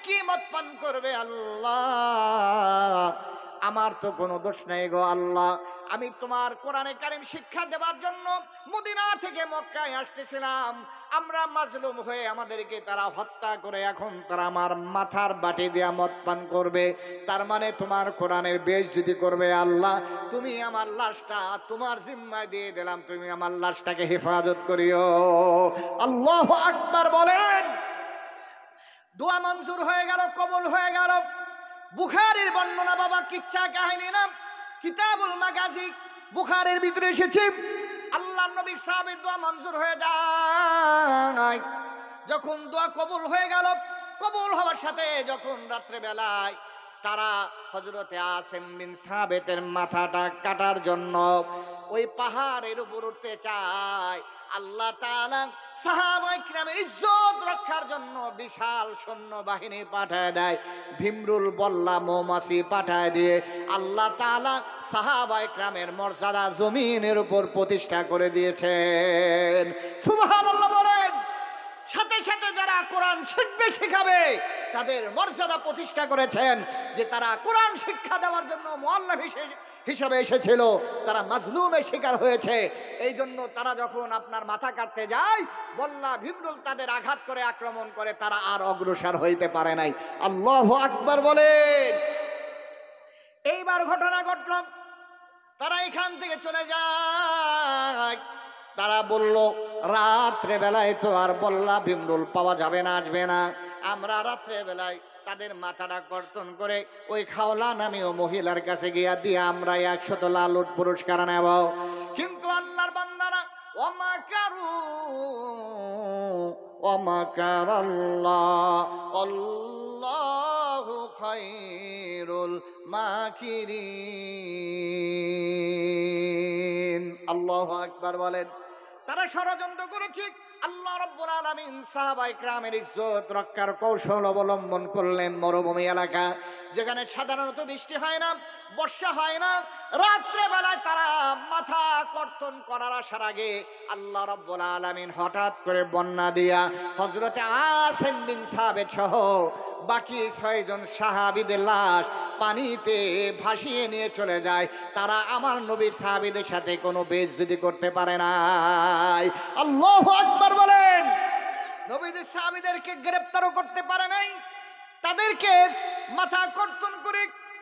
কি মদ পান করবে আল্লাহ, আমার তো কোনো দোষ নেই গো আল্লাহ। আমি তোমার কোরআনে কারীম শিক্ষা দেওয়ার জন্য মদিনা থেকে মক্কায় আসতেছিলাম, আমরা মাজলুম হয়ে আমাদেরকে তারা হত্যা করে এখন তারা আমার মাথার বাটি দিয়া মদ পান করবে। তার মানে তোমার কোরআনের বেইজ্জতি করবে আল্লাহ। তুমি আমার লাশটা তোমার জিম্মায় দিয়ে দিলাম, তুমি আমার লাশটাকে হেফাজত করিও। আল্লাহু আকবার বলেন। দোয়া মঞ্জুর হয়ে গেল, কবুল হয়ে গেল। বুখারীর বর্ণনা বাবা, কিচ্ছা কাহিনী না, কিতাবুল মাগাজি বুখারীর ভিতরে এসেছে। আল্লাহর নবী সাহাবীর দোয়া মঞ্জুর হয়ে যায়। যখন দোয়া কবুল হয়ে গেল, কবুল হওয়ার সাথে যখন রাত্রে বেলায় তারা হযরতে আসিম বিন সাবিতের মাথাটা কাটার জন্য ওই পাহাড়ের উপর উঠতে চায়, আল্লাহ তাআলা সাহাবায়ে কিরামের ইজ্জত রক্ষার জন্য বিশাল সৈন্য বাহিনী পাঠায় দেয়। ভিমরুল বল্লা মৌমাছি পাঠায় দিয়ে আল্লাহ তাআলা সাহাবায়ে কিরামের মর্যাদা জমিনের উপর প্রতিষ্ঠা করে দিয়েছেন। সুবহানাল্লাহ বলেন। সাথে সাথে যারা কোরআন শিখবে, শিখাবে, তাদের মর্যাদা প্রতিষ্ঠা করেছেন, যে তারা কোরআন শিক্ষা দেওয়ার জন্য মুআল্লিম হিসেবে এসেছিল, তারা মাজলুমের শিকার হয়েছে। এই জন্য তারা যখন আপনার মাথা কাটতে যায়, বল্লা ভিমরুল তাদের আঘাত করে আক্রমণ করে, তারা আর অগ্রসর হইতে পারে নাই। আল্লাহু আকবার বলেন। এইবার ঘটনা ঘটল, তারা এখান থেকে চলে যায়। তারা বলল, রাত্রে বেলায় তো আর বল্লা ভিমরুল পাওয়া যাবে না, আসবে না, আমরা রাত্রে বেলায় তাদের মাথাটা কর্তন করে ওই খাওলা নামীয় মহিলার কাছে গিয়া দিয়ে আমরা 100 লাল উট পুরস্কার নেব। কিন্তু আল্লাহর বান্দারা ওয়ামাকারু ওয়ামাকারাল্লাহ আল্লাহু খায়রুল মাকিরিন। আল্লাহু আকবার বলেন। তারা ষড়যন্ত্র করেছে। আল্লাহ রাব্বুল আলামিন সাহাবায়ে কিরামের ইজ্জত রক্ষার কৌশল অবলম্বন করলেন। মরুভূমি এলাকা, যেখানে সাধারণত বৃষ্টি হয় না, বর্ষা হয় না, রাত্রে বেলায় তারা মাথা কর্তন করার আসার আগে আল্লাহ রাব্বুল আলামিন হঠাৎ করে বন্যা দিয়া হযরতে আসিম বিন সাবিত সহ বাকি 6 জন সাহাবীদের লাশ পানিতে ভাসিয়ে নিয়ে চলে যায়। তারা আমার নবী সাহাবীদের সাথে কোনো বেইজ্জতি করতে পারে নাই। আল্লাহু আকবার বলেন। নবীদের সাহাবীদেরকে গ্রেফতারও করতে পারে নাই, তাদেরকে মাথা কর্তন করে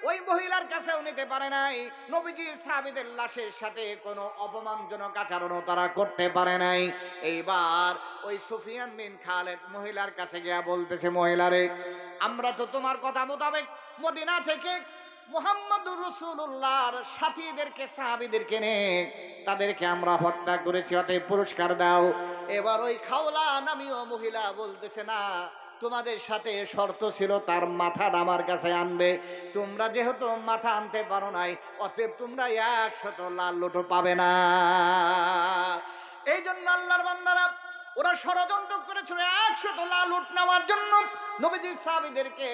ওই মহিলার কাছেও নিতে পারে নাই। নবীজির সাহাবীদের লাশের সাথে কোনো অপমানজনক আচরণও তারা করতে পারে নাই। এইবার ওই সুফিয়ান বিন খালেদ মহিলার কাছে গিয়া বলতেছে, মহিলারে, আমরা তো তোমার কথা মোতাবেক মদিনা থেকে মুহাম্মদুর রাসূলুল্লাহর সাথীদেরকে, সাহাবীদেরকে নিয়ে তাদেরকে আমরা হত্যা করেছি, অতএব পুরস্কার দাও। এবার ওই খাওলা নামীয় মহিলা বলতেছে, না, তোমাদের সাথে শর্ত ছিল তার মাথাটা আমার কাছে আনবে। তোমরা যেহেতু মাথা আনতে পারো নাই, অতএব তোমরা 100 লাল লুটো পাবে না। এই জন্য আল্লাহর বান্দারা ওরা ষড়যন্ত্র করেছিল 100 লাল উট নেওয়ার জন্য, নবীজির সাহাবীদেরকে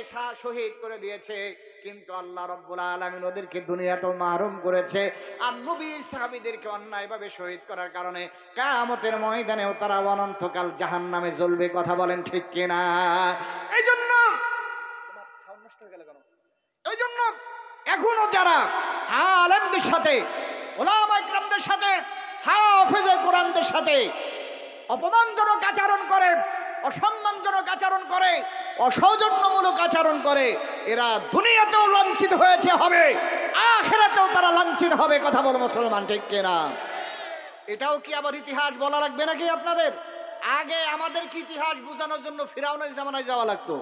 শহীদ করে দিয়েছে। কিন্তু আল্লাহ রাব্বুল আলামিন ওদেরকে দুনিয়াতেও মাহরুম করেছে। আর নবীর সাহাবীদেরকে অন্যায়ভাবে শহীদ করার কারণে কিয়ামতের ময়দানেও তারা অনন্তকাল জাহান্নামে জ্বলবে। কথা বলেন ঠিক কিনা? এই জন্য সাউন্ড নষ্ট হয়ে গেল কেন? এই জন্য এখনো যারা আলেমদের সাথে, উলামায়ে কিরামদের সাথে, হাফেজে কোরআনদের সাথে অপমানজনক আচরণ করে, অসম্মানজনক আচরণ করে, অসৌজন্যমূলক আচরণ করে, এরা দুনিয়াতেও লাঞ্ছিত হয়েছে, হবে আখিরাতেও তারা লাঞ্ছিত হবে। কথা বলো মুসলমান, ঠিক কিনা? এটাও কি আবার ইতিহাস বলা লাগবে নাকি আপনাদের? আগে আমাদের কি ইতিহাস বোঝানোর জন্য ফিরাউনের জামানায় যাওয়া লাগতো,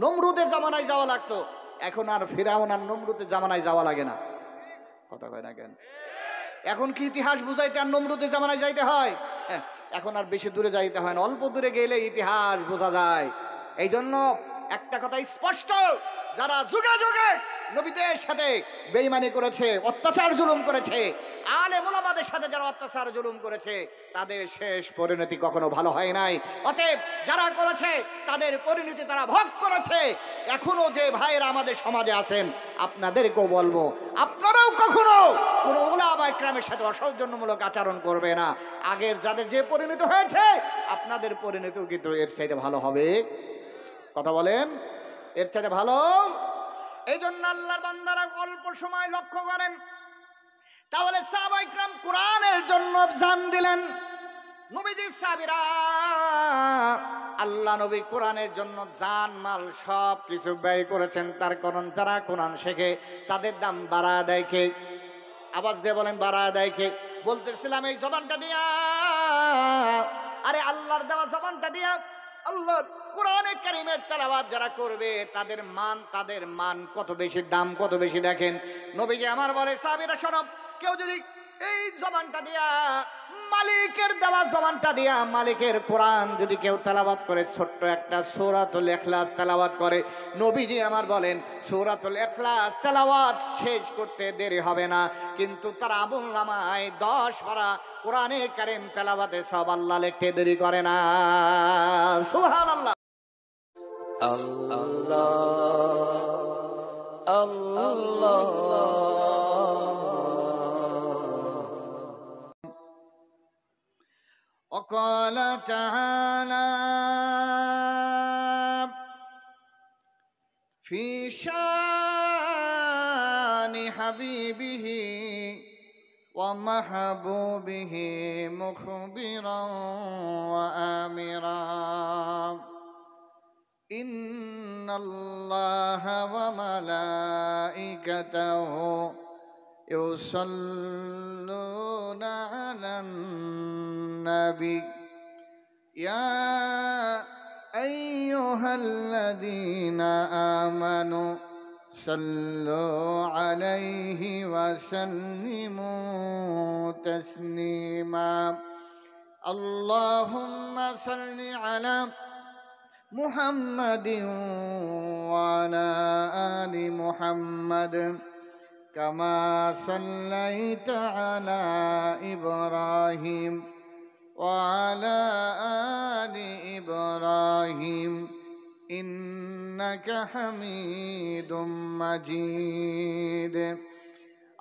নমরুদের জামানায় যাওয়া লাগতো। এখন আর ফিরাউন আর নমরুদের জামানায় যাওয়া লাগে না। কথা কয় না কেন? এখন কি ইতিহাস বুঝাইতে আর নমরুদের জামানায় যাইতে হয়? এখন আর বেশি দূরে যাইতে হয় না, অল্প দূরে গেলে ইতিহাস বোঝা যায়। এই জন্য একটা কথা স্পষ্ট, যারা যুগে যুগে নবীদের সাথে বেঈমানি করেছে, অত্যাচার জুলুম করেছে, আলেম ওলামাদের সাথে যারা অত্যাচার জুলুম করেছে, তাদের শেষ পরিণতি কখনো ভালো হয় নাই। অতএব যারা করেছে তাদের পরিণতি তারা ভোগ করেছে। এখনো যে ভাইরা আমাদের সমাজে আছেন, আপনাদেরকেও বলবো, আপনারাও কখনো কোনো ওলামায়ে কিরামের সাথে অসৌজন্যমূলক আচরণ করবে না। আগের যাদের যে পরিণতি হয়েছে, আপনাদের পরিণতিও কিন্তু এর চাইতে ভালো হবে। কথা বলেন। এর চাইতে ভালো। এই জন্য আল্লাহর বান্দারা অল্প সময় লক্ষ্য করেন, তাহলে সাহাবায়ে কেরাম কোরআনের জন্য জান দিলেন। নবীজির সাহাবীরা আল্লাহ নবী কোরআনের জন্য জান মাল সব কিছু ব্যয় করেছেন। তার কারণ যারা কোরআন শেখে তাদের দাম বাড়া দেয় কে? আওয়াজ দিয়ে বলেন, বাড়া দেয় কে? বলতেছিলাম এই জবানটা দিয়া, আরে আল্লাহর দেওয়া জবানটা দিয়া আল্লাহ কোরআনে কারীমের তেলাওয়াত যারা করবে তাদের মান কত বেশি, দাম কত বেশি দেখেন। নবীজি আমার বলে, সাহাবীরা শোনো, কেউ যদি এই জবানটা দিয়া, মালিকের দেওয়া জবানটা দিয়া মালিকের কোরআন যদি কেউ তেলাওয়াত করে, ছোট্ট একটা সূরাতুল ইখলাস তেলাওয়াত করে, নবীজি আমার বলেন সূরাতুল ইখলাস তেলাওয়াত শেষ করতে দেরি হবে না, কিন্তু তার আমলনামায় 10 পারা কোরআনে কারীম তেলাওয়াতে সব আল্লাহ লিখতে দেরি করে না। সুবহানাল্লাহ। আল্লাহ আল্লাহ وقال تعالى في شان حبيبه ومحبوبه مخبرا وآمرا إن الله وملائكته يصلون على النبي يا أيها الذين آمنوا صلوا عليه وسلموا تسليما اللهم صل على محمد وعلى آل محمد كما صليت على إبراهيم وعلى آل إبراهيم إنك حميد مجيد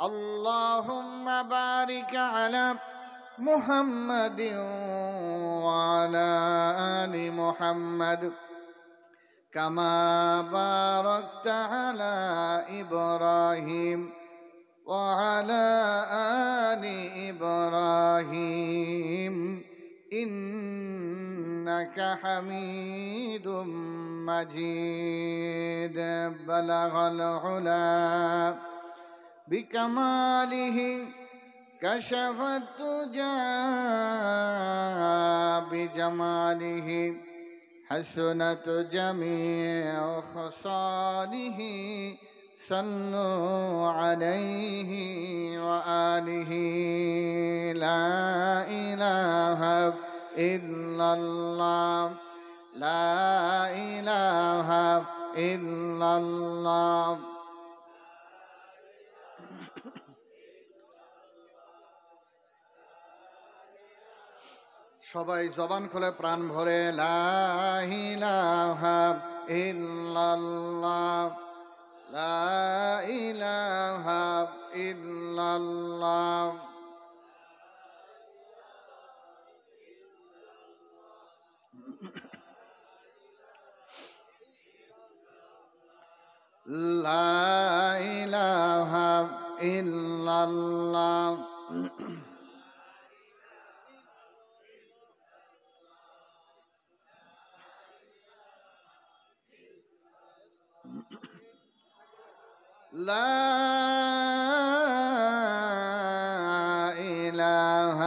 اللهم بارك على محمد وعلى آل محمد كما باركت على إبراهيم وعلى آل إبراهيم إنك حميد مجيد بلغ العلا بكماله كشف الدجى بجماله حسنت جميع خصاله صلوا عليه وآله لا إله إلا الله لا إله إلا الله সবাই জবান খুলে প্রাণ ভরে লা ইলাহা ইল্লাল্লাহ লা ইলাহা ইল্লাল্লাহ লা ইলাহা ইল্লাল্লাহ لا إله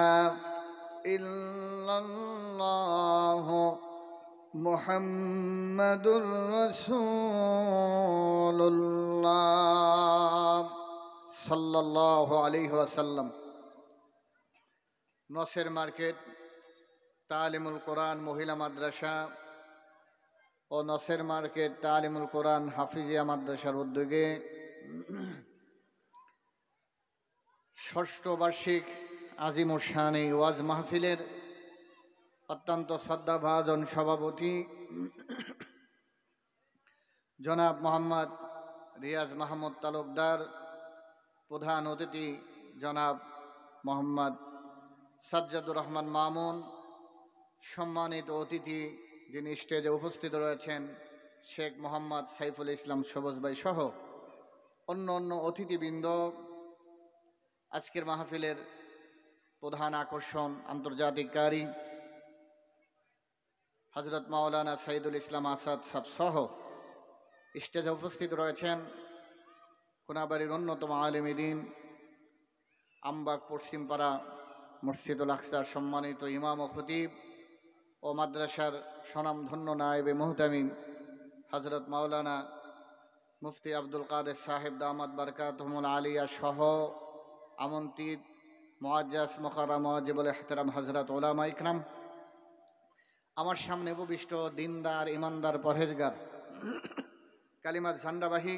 إلا الله محمد رسول الله صلى الله عليه وسلم নসের মার্কেট তালিমুল কোরআন মহিলা মাদ্রাসা ও নসের মার্কেট তালিমুল কোরআন হাফিজিয়া মাদ্রাসার উদ্যোগে ষষ্ঠ বার্ষিক আজিমুর শানে ওয়াজ মাহফিলের অত্যন্ত শ্রদ্ধাভাজন সভাপতি জনাব মোহাম্মদ রিয়াজ মাহমুদ তালুকদার, প্রধান অতিথি জনাব মোহাম্মদ সাজ্জাদুর রহমান মামুন, সম্মানিত অতিথি যিনি স্টেজে উপস্থিত রয়েছেন শেখ মোহাম্মদ সাইফুল ইসলাম সবুজ ভাই সহ অন্য অন্য অতিথিবৃন্দ, আজকের মাহফিলের প্রধান আকর্ষণ আন্তর্জাতিক কারি হযরত মাওলানা সাইদুল ইসলাম আসাদ সাহেব সহ স্টেজে উপস্থিত রয়েছেন কোনাবাড়ির অন্যতম আলেম দ্বীন, আমবাগ পশ্চিমপাড়া মসজিদুল আকসার সম্মানিত ইমাম ও খতিব ও মাদ্রাসার স্বনামধন্য নায়েবে মুহতামিম হযরত মাওলানা মুফতি আব্দুল কাদের সাহেব দামাত বারকাতুহুল আলিয়া সহ আমন্ত্রিত মুআজ্জাজ মুকাররম ওয়াজিবুল ইহতিরাম হযরত উলামা ইকরাম, আমার সামনে উপবিষ্ট দিনদার ইমানদার পরহেজগার কালিমার ঝান্ডাবাহী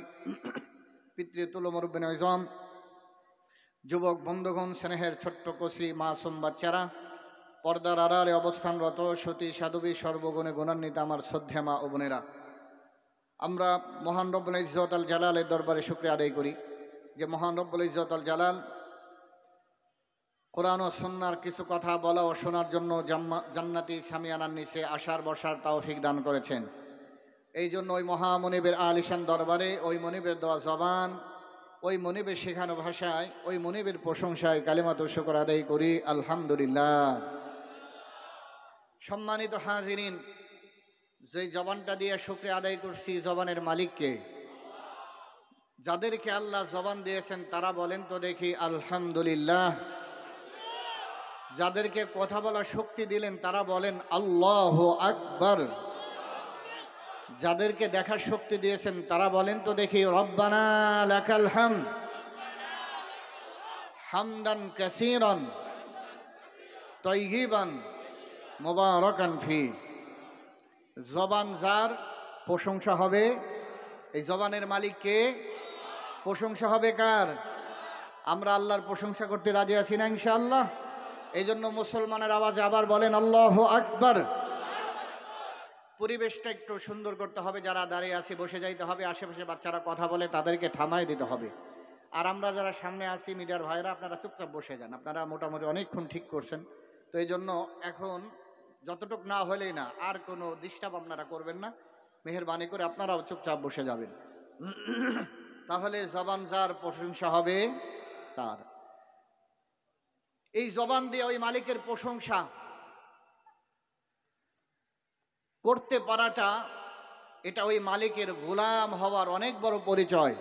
পিতৃতুল্য মুরব্বিন আযম, যুবক বন্ধুগণ, স্নেহের ছোট্ট কচি মাসুম বাচ্চারা, পর্দার আড়ালে অবস্থানরত সতী সাধবী সর্বগুণে গুণান্বিত আমার শ্রদ্ধেয় মা ও বোনেরা, আমরা মহান রব্বুল ইজ্জত আল জালালের দরবারে শুকরিয়া আদায় করি যে মহান রব্বুল ইজ্জত আল জালাল কোরআন ও সুন্নাহর কিছু কথা বলা ও শোনার জন্য জান্নাতি সামিয়ানার নিচে আসার বসার তৌফিক দান করেছেন। এই জন্য ওই মহামনিবের আলিশান দরবারে ওই মনিবের দেওয়া জবান, ওই মনিবের শেখানো ভাষায়, ওই মনিবের প্রশংসায় কালিমাতুল শুকর আদায় করি আলহামদুলিল্লাহ। সম্মানিত হাজিরিন, যে জবানটা দিয়ে শুকরিয়া আদায় করছি, জবানের মালিককে, যাদেরকে আল্লাহ জবান দিয়েছেন তারা বলেন তো দেখি আলহামদুলিল্লাহ। যাদেরকে কথা বলার শক্তি দিলেন তারা বলেন আল্লাহু আকবার। যাদেরকে দেখার শক্তি দিয়েছেন তারা বলেন তো দেখি রব্বানা লাকাল হামদ হামদান কাসীরান তাইয়িবান মুবারাকান ফি। জবান যার, প্রশংসা হবে এই জবানের মালিককে, প্রশংসা হবে কার? আমরা আল্লাহর প্রশংসা করতে রাজি আছি না ইনশাআল্লাহ? এই জন্য মুসলমানের আওয়াজে আবার বলেন আল্লাহু আকবার। পরিবেশটা একটু সুন্দর করতে হবে, যারা দাঁড়িয়ে আছি বসে যাইতে হবে, আশেপাশে বাচ্চারা কথা বলে তাদেরকে থামাই দিতে হবে। আর আমরা যারা সামনে আছি মিডিয়ার ভাইরা, আপনারা চুপচাপ বসে যান, আপনারা মোটামুটি অনেকক্ষণ ঠিক করছেন। তো এই জন্য এখন যতটুক না হলেই না, আর কোনো ডিস্টার্ব আপনারা করবেন না, মেহেরবানি করে আপনারাও চুপচাপ বসে যাবেন। তাহলে জবান যার, প্রশংসা হবে তার। এই জবান দিয়ে ওই মালিকের প্রশংসা করতে পারাটা, এটা ওই মালিকের গোলাম হওয়ার অনেক বড় পরিচয়।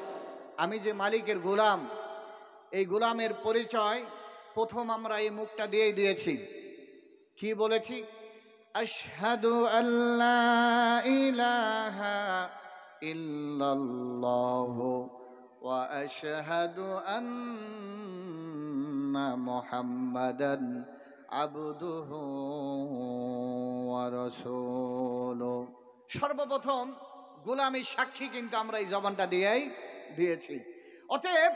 আমি যে মালিকের গোলাম, এই গোলামের পরিচয় প্রথম আমরা এই মুখটা দিয়েই দিয়েছি। কি বলেছি? আশহাদু আল্লা ইলাহা ইল্লাল্লাহু ওয়া আশহাদু আন্না মুহাম্মাদান আবদুহু ওয়া রাসূলুহু। সর্বপ্রথম গোলামী সাক্ষী কিন্তু আমরা এই জবানটা দিয়েই দিয়েছি। অতএব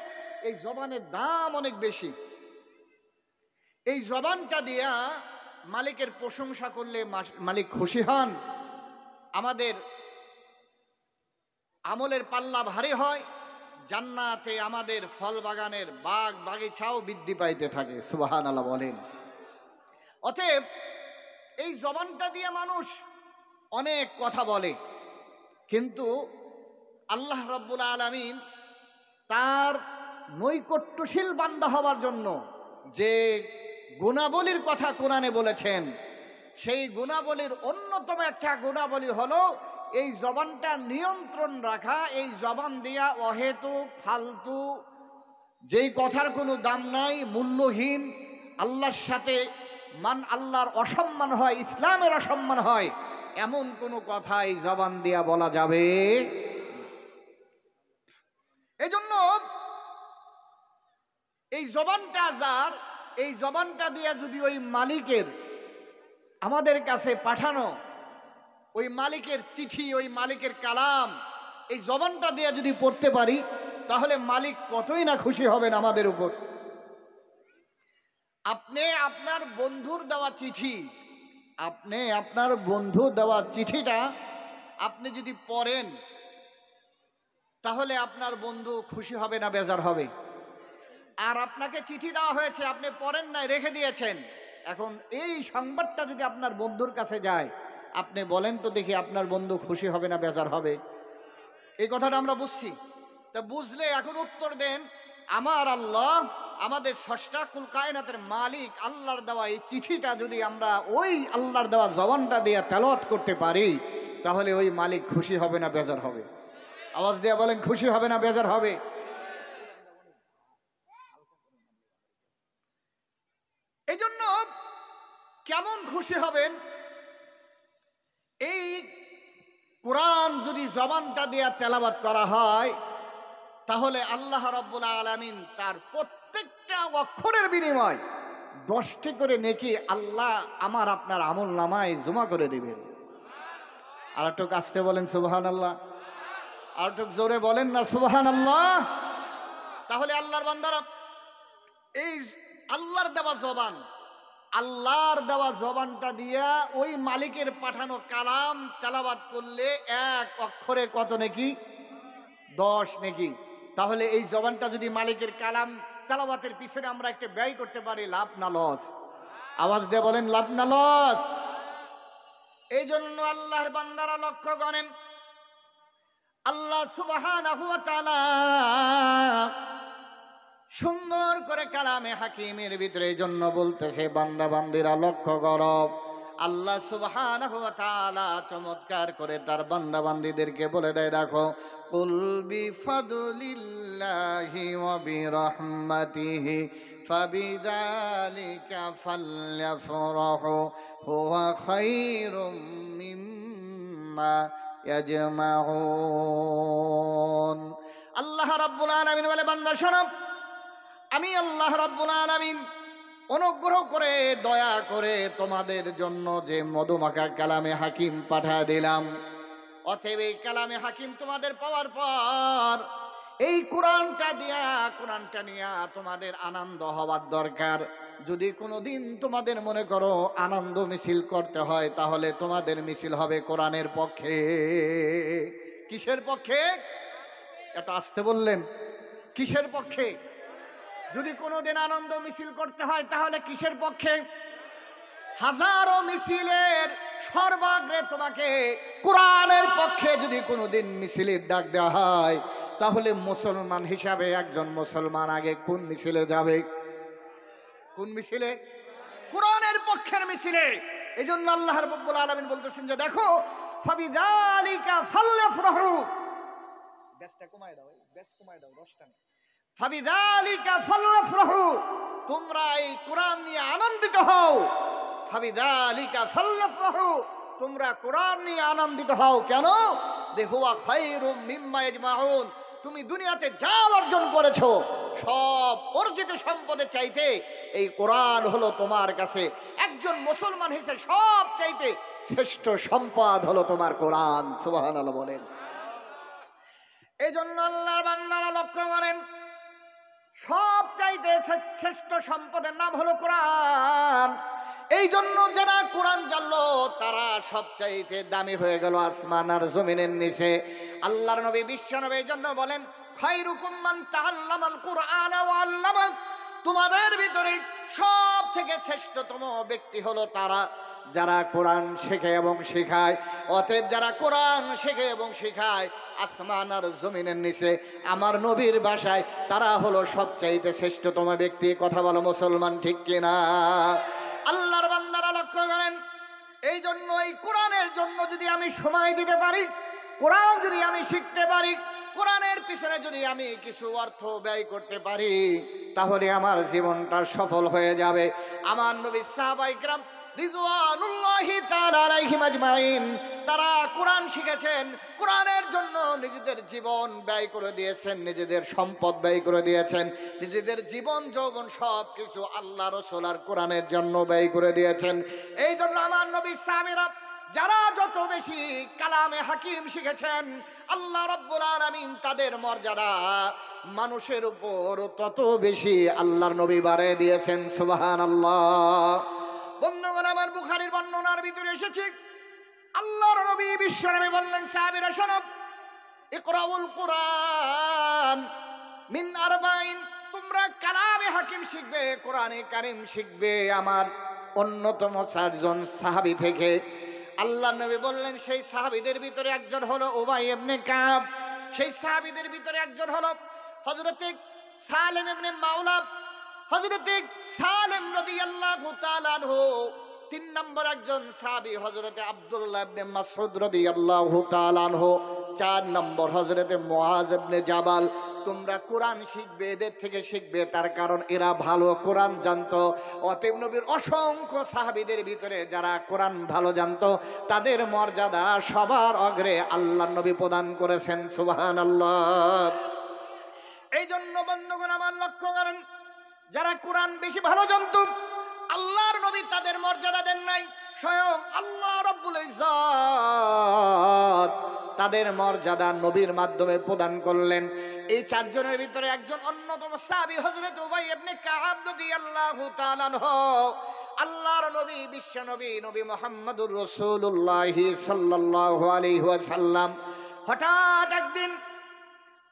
এই জবানের দাম অনেক বেশি। এই জবানটা দিয়া মালিকের প্রশংসা করলে মালিক খুশি হন, আমাদের আমলের পাল্লা ভারী হয়, জান্নাতে আমাদের ফল বাগানের বাগ বাগিচাও বৃদ্ধি পাইতে থাকে। সুবহানাল্লাহ বলেন। অতএব এই জবানটা দিয়ে মানুষ অনেক কথা বলে, কিন্তু আল্লাহ রাব্বুল আলামিন তার নৈকট্যশীল বান্দা হওয়ার জন্য যে গুণাবলীর কথা কোরআনে বলেছেন, সেই গুণাবলীর অন্যতম একটা গুণাবলী হলো এই জবানটা নিয়ন্ত্রণ রাখা। এই জবান দিয়া অহেতুক ফালতু যেই কথার কোনো দাম নাই, মূল্যহীন, আল্লাহর সাথে আল্লাহর অসম্মান হয়, ইসলামের অসম্মান হয়, এমন কোনো কথা এই জবান দিয়া বলা যাবে। এজন্য এই জবানটা যার, এই জবানটা দিয়া যদি ওই মালিকের আমাদের কাছে পাঠানো ওই মালিকের চিঠি, ওই মালিকের কালাম, এই জবানটা দিয়ে যদি পড়তে পারি, তাহলে মালিক কতই না খুশি হবেন আমাদের উপর। আপনি আপনার বন্ধুর দেওয়া চিঠি, আপনি আপনার বন্ধু দেওয়া চিঠিটা আপনি যদি পড়েন, তাহলে আপনার বন্ধু খুশি হবে না বেজার হবে? আর আপনাকে চিঠি দেওয়া হয়েছে, আপনি পড়েন নাই, রেখে দিয়েছেন, এখন এই সংবাদটা যদি আপনার বন্ধুর কাছে যায়, আপনি বলেন তো দেখি, আপনার বন্ধু খুশি হবে না বেজার হবে? এই কথাটা আমরা বুঝছি। তা বুঝলে এখন উত্তর দেন, আমার আল্লাহ, আমাদের স্রষ্টা কুল কায়নাতের মালিক আল্লাহর দেওয়া এই চিঠিটা যদি আমরা ওই আল্লাহর দেওয়া জবানটা দিয়ে তেলাওয়াত করতে পারি, তাহলে ওই মালিক খুশি হবে না বেজার হবে? আওয়াজ দিয়ে বলেন, খুশি হবে না বেজার হবে? এই জন্য কেমন খুশি হবেন? এই কোরআন যদি জবানটা দিয়ে তেলাওয়াত করা হয়, তাহলে আল্লাহ রাব্বুল আলামিন তার প্রত্যেকটা অক্ষরের বিনিময় 10টি করে নেকি আল্লাহ আমার আপনার আমল নামায় জমা করে দিবেন। আর একটু কাছতে বলেন সুবহানাল্লাহ, আর একটু জোরে বলেন না সুবহানাল্লাহ। তাহলে আল্লাহর বান্দারা, এই আল্লাহর দেওয়া জবান, আল্লাহর দেওয়া জবানটা দিয়া ওই মালিকের পাঠানো কালাম তেলাওয়াত করলে এক অক্ষরে কত নেকি? 10 নেকি। তাহলে এই জবানটা যদি মালিকের কালাম তেলাওয়াতের পিছনে আমরা একটা ব্যয় করতে পারি, লাভ না লস? আওয়াজ দিয়ে বলেন, লাভ না লস? এই জন্য আল্লাহর বান্দারা লক্ষ্য করেন, আল্লাহ সুবহানাহু ওয়া তাআলা সুন্দর করে কালামে হাকিমের ভিতরে এই জন্য বলতেছে, বান্দা বান্দিরা লক্ষ্য করো, আল্লাহ সুবহানাহু ওয়া তাআলা চমৎকার করে তার বান্দা বান্দিদেরকে বলে দেয়, দেখো, কুল বিফাদলিল্লাহি ওয়া বিরহমাতিহি ফাবিযালিকা ফালইফরাহু হুয়া খায়রুম মিম্মা ইয়াজমাউন। আল্লাহ রাব্বুল আলামিন বলে, বান্দা শোনো, আমি আল্লাহ রাব্বুল আলামিন অনুগ্রহ করে দয়া করে তোমাদের জন্য যে মধুমাখা কালামে হাকিম পাঠিয়ে দিলাম, অতএব এই কালামে হাকিম তোমাদের পাওয়ার পর এই কোরআনটা নিয়ে তোমাদের আনন্দ হওয়ার দরকার। যদি কোনোদিন তোমাদের মনে করো আনন্দ মিছিল করতে হয়, তাহলে তোমাদের মিছিল হবে কোরআনের পক্ষে। কিসের পক্ষে? এটা আসতে বললেন, কিসের পক্ষে? যদি কোনোদিন আনন্দ মিছিল করতে হয়, তাহলে কিসের পক্ষে? হাজারো মিছিলের সর্বাগ্রে তোমাকে কোরআনের পক্ষে যদি কোনোদিন মিছিলের ডাক দেওয়া হয়, তাহলে মুসলমান হিসাবে একজন মুসলমান আগে কোন মিছিলে যাবে? কোন মিছিলে? কোরআনের পক্ষের মিছিলে। এই জন্য আল্লাহ রাব্বুল আলামিন বলতেছেন যে, দেখো, ফাবিযালিকা ফালইফরাহু, বেশটা কমায় দাও, বেশ কমায় দাও, 10টা না। ফাবিযালিকা ফালইফরাহু, তোমরা এই কোরআন নিয়ে আনন্দিত হও। ফাবিযালিকা ফালইফরাহু, তোমরা কোরআন নিয়ে আনন্দিত হও। কেন? যে হুয়া খায়রুম মিম্মা ইয়াজমাউন, তুমি দুনিয়াতে যা অর্জন করেছো সব অর্জিত সম্পদের চাইতে এই কোরআন হলো তোমার কাছে, একজন মুসলমান হিসেবে সব চাইতে শ্রেষ্ঠ সম্পদ হলো তোমার কোরআন। সুবহানাল্লাহ বলেন। এই জন্য আল্লাহর বান্দারা লক্ষ্য করেন, সব চাইতে শ্রেষ্ঠ সম্পদের নাম হলো কোরআন। এই জন্য যারা কোরআন জানলো তারা সব চাইতে দামি হয়ে গেল আসমান আর জমিনের নিচে। আল্লাহর নবী বিশ্ব নবী এই জন্য বলেন, খায়রুকুম মান তাআল্লামাল কুরআনা ওয়া আল্লামা, তোমাদের ভিতরে সব থেকে শ্রেষ্ঠতম ব্যক্তি হলো তারা যারা কোরআন শেখে এবং শেখায়। অতএব যারা কোরআন শেখে এবং শেখায় আসমান আর জমিনের নিচে, আমার নবীর ভাষায় তারা হলো সবচাইতে শ্রেষ্ঠতম ব্যক্তি। কথা বলো মুসলমান, ঠিক কিনা? আল্লাহর বান্দারা লক্ষ্য করেন, এই জন্য এই কোরআনের জন্য যদি আমি সময় দিতে পারি, কোরআন যদি আমি শিখতে পারি, কোরআনের পিছনে যদি আমি কিছু অর্থ ব্যয় করতে পারি, তাহলে আমার জীবনটা সফল হয়ে যাবে। আমার নবী সাহাবায়ে কেরাম রিজওয়ানুল্লাহি তাআলা আলাইহিম আজমাইন, তারা কোরআন শিখেছেন, কোরআনের জন্য নিজেদের জীবন ব্যয় করে দিয়েছেন, নিজেদের সম্পদ ব্যয় করে দিয়েছেন, নিজেদের জীবন যৌবন সব কিছু আল্লাহ রাসূল আর কোরআনের জন্য ব্যয় করে দিয়েছেন। এই জন্য আমার নবী সাহাবীরা যারা যত বেশি কালামে হাকিম শিখেছেন, আল্লাহ রাব্বুল আলামিন তাদের মর্যাদা মানুষের উপর তত বেশি আল্লাহর নবী বাড়িয়ে দিয়েছেন। সুবহানাল্লাহ। বন্ধুগণ, আমার বুখারীর বর্ণনার ভিতরে এসেছে, আল্লাহর নবী বিশ্ব নবী বললেন, সাহাবীরা শোনো, ইকরাউল কুরআন মিন আরবাইন, তোমরা কালামে হাকিম শিখবে, কোরআনে কারীম শিখবে আমার অন্যতম 4 জন সাহাবী থেকে। আল্লাহ নবী বললেন সেই সাহাবীদের ভিতরে একজন হলো উবাই ইবনে কাব, সেই সাহাবীদের ভিতরে একজন হলো হযরতে সালেম ইবনে মাওলা, হযরতে সালেম রাদিয়াল্লাহু তাআলা আনহু। 3 নম্বর একজন সাহাবী হযরতে আব্দুল্লাহ ইবনে মাসউদ রাদিয়াল্লাহু তাআলা আনহু। 4 নম্বর হযরতে মুআজ ইবনে জাবাল। তোমরা কোরআন শিখবে, এদের থেকে শিখবে, তার কারণ এরা ভালো কোরআন জানতো। অতএব নবীর অসংখ্য সাহাবীদের ভিতরে যারা কোরআন ভালো জানতো তাদের মর্যাদা সবার অগ্রে আল্লাহ নবী প্রদান করেছেন। সুবহানাল্লাহ। এই জন্য বন্ধুগণ আমার লক্ষ্য করেন, যারা কোরআন বেশি ভালো জানতো আল্লাহর নবী তাদের মর্যাদা দেন নাই, স্বয়ং আল্লাহ রাব্বুল ইজ্জত তাদের মর্যাদা নবীর মাধ্যমে প্রদান করলেন। এই 4 জনের ভিতরে একজন অন্যতম সাহাবী হযরত উবাই ইবনে কাব রাদিয়াল্লাহু তাআলা আনহু। আল্লাহর নবী, বিশ্ব নবী, নবী মুহাম্মদুর রাসূলুল্লাহ সাল্লাল্লাহু আলাইহি ওয়াসাল্লাম হঠাৎ একদিন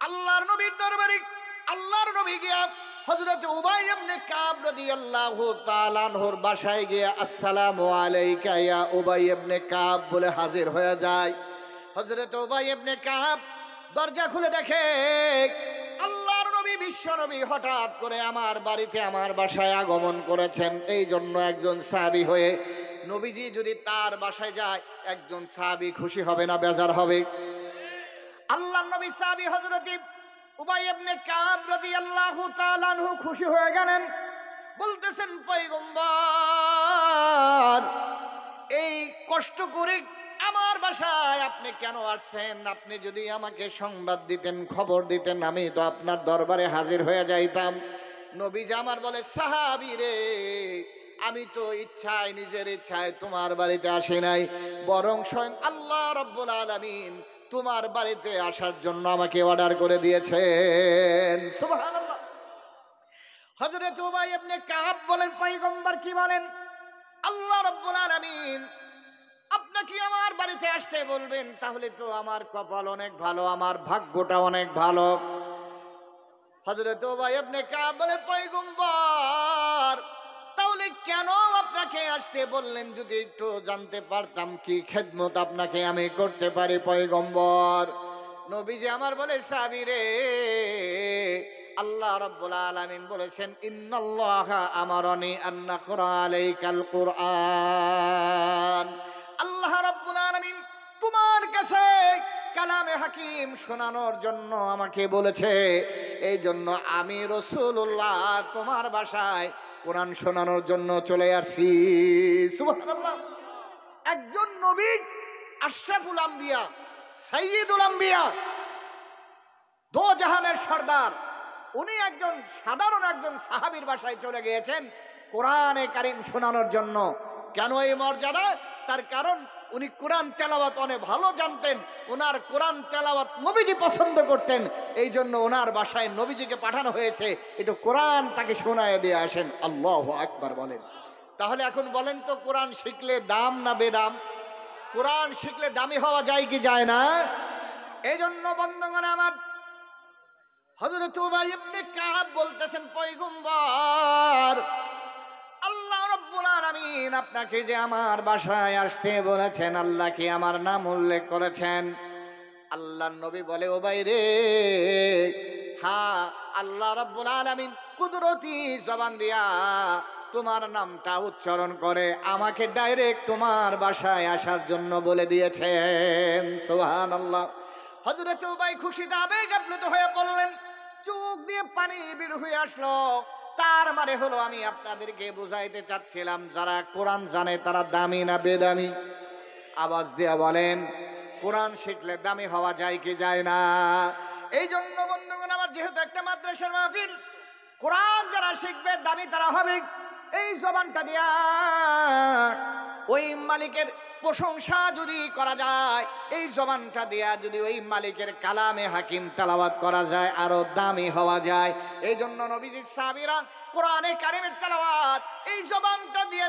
আল্লাহর নবীর দরবারে আল্লাহর নবী গিয়া হযরত উবাই ইবনে কাব রাদিয়াল্লাহু তাআলা আনহুর বাসায় গিয়ে আসসালামু আলাইকা ইয়া উবাই ইবনে কাব বলে হাজির হয়ে যায়। হযরত উবাই ইবনে কাব দরজা খুলে দেখে আল্লাহর নবী, বিশ্ব নবী হঠাৎ করে আমার বাড়িতে, আমার বাসায় আগমন করেছেন। এই জন্য একজন সাহাবী হয়ে নবীজি যদি তার বাসায় যায় একজন সাহাবী খুশি হবে না বেজার হবে? আল্লাহর নবী সাহাবী হযরত উবাই ইবনে কাব রাদিয়াল্লাহু তাআলা আনহু খুশি হয়ে গেলেন, বলতেছেন পয়গম্বর এই কষ্ট করে আমার বাসায় আপনি কেন আসছেন? আপনি যদি আমাকে সংবাদ দিতেন, খবর দিতেন, আমি তো আপনার দরবারে হাজির হয়ে যাইতাম। নবীজি আমার বলে, সাহাবী রে, আমি তো ইচ্ছায়, নিজের ইচ্ছায় তোমার বাড়িতে আসি নাই, বরং স্বয়ং আল্লাহ রাব্বুল আলামিন তোমার বাড়িতে আসার জন্য আমাকে অর্ডার করে দিয়েছেন। সুবহানাল্লাহ। হযরত উবাই ইবনে কাব বলেন, পয়গম্বর কি বলেন? আল্লাহ রাব্বুল আলামিন আপনাকে আমার বাড়িতে আসতে বলবেন, তাহলে তো আমার কপাল অনেক ভালো, আমার ভাগ্যটা অনেক ভালো। হযরত উবাই ইবনে কাব বলে, পয়গম্বর তাহলে কেন আপনাকে আসতে বললেন? যদি একটু জানতে পারতাম কি খেদমত আপনাকে আমি করতে পারি পয়গম্বর। নবীজি আমার বলে, সাহাবী রে, আল্লাহ রাব্বুল আলামিন বলেছেন, ইন্নাল্লাহা আমারানি আন নাকরা আলাইকাল কুরআন। আল্লাহ রাব্বুল আলামিন তোমার কাছে কালামে হাকিম শোনানোর জন্য আমাকে বলেছে। এই জন্য আমি রাসূলুল্লাহ তোমার বাসায় কোরআন শোনানোর জন্য চলে আসছি। সুবহানাল্লাহ। একজন নবী, আশরাফুল আম্বিয়া, সাইয়্যিদুল আম্বিয়া, দো জাহানের সর্দার, উনি একজন সাধারণ একজন সাহাবীর বাসায় চলে গিয়েছেন কোরআনে কারীম শোনানোর জন্য। কেন এই মর্যাদা? তার কারণ উনি কোরআন তেলাওয়াত অনেক ভালো জানতেন, ওনার কোরআন তেলাওয়াত নবীজি পছন্দ করতেন। এই জন্য ওনার বাসায় নবীজিকে পাঠানো হয়েছে, একটু কোরআন তাকে শোনায় দিয়ে আসেন। আল্লাহু আকবার বলেন। তাহলে এখন বলেন তো, কোরআন শিখলে দাম না বেদাম? কোরআন শিখলে দামি হওয়া যায় কি যায় না? এই জন্য বন্ধুগণ আমার, হযরত উবাই ইবনে কাব বলতেছেন, পয়গম্বর আল্লাহ রাব্বুল আলামিন আপনাকে যে আমার বাসায় আসতে বলেছেন, আল্লাহ কি আমার নাম উল্লেখ করেছেন? আল্লাহর নবী বলে, উবাই রে, হ্যাঁ, আল্লাহ রাব্বুল আলামিন কুদরতি জবান দিয়া তোমার নামটা উচ্চারণ করে আমাকে ডাইরেক্ট তোমার বাসায় আসার জন্য বলে দিয়েছেন। সুবহানাল্লাহ। হযরত উবাই খুশিতে আবেগ আপ্লুত হয়ে পড়লেন, চোখ দিয়ে পানি বের হয়ে আসলো। তার মানে হলো, আমি আপনাদেরকে বুঝাইতে চাচ্ছিলাম, যারা কোরআন জানে তারা দামি না বেদামি? আওয়াজ দিয়ে বলেন, কোরআন শিখলে দামি হওয়া যায় কি যায় না? এই জন্য বন্ধুগণ আমার, যেহেতু একটা মাদ্রাসার মাহফিল, কোরআন যারা শিখবে দামি তারা হবে। এই জবানটা দিয়া ওই মালিকের প্রশংসা যদি করা যায়, এই জবানটা দিয়া যদি ওই মালিকের কালামে হাকিম তেলাওয়াত করা যায়, আরো দামি হওয়া যায়। এই জন্য নবীজির সাহাবীরা কোরআনে কারিমের তেলাওয়াত এই জবানটা দিয়ে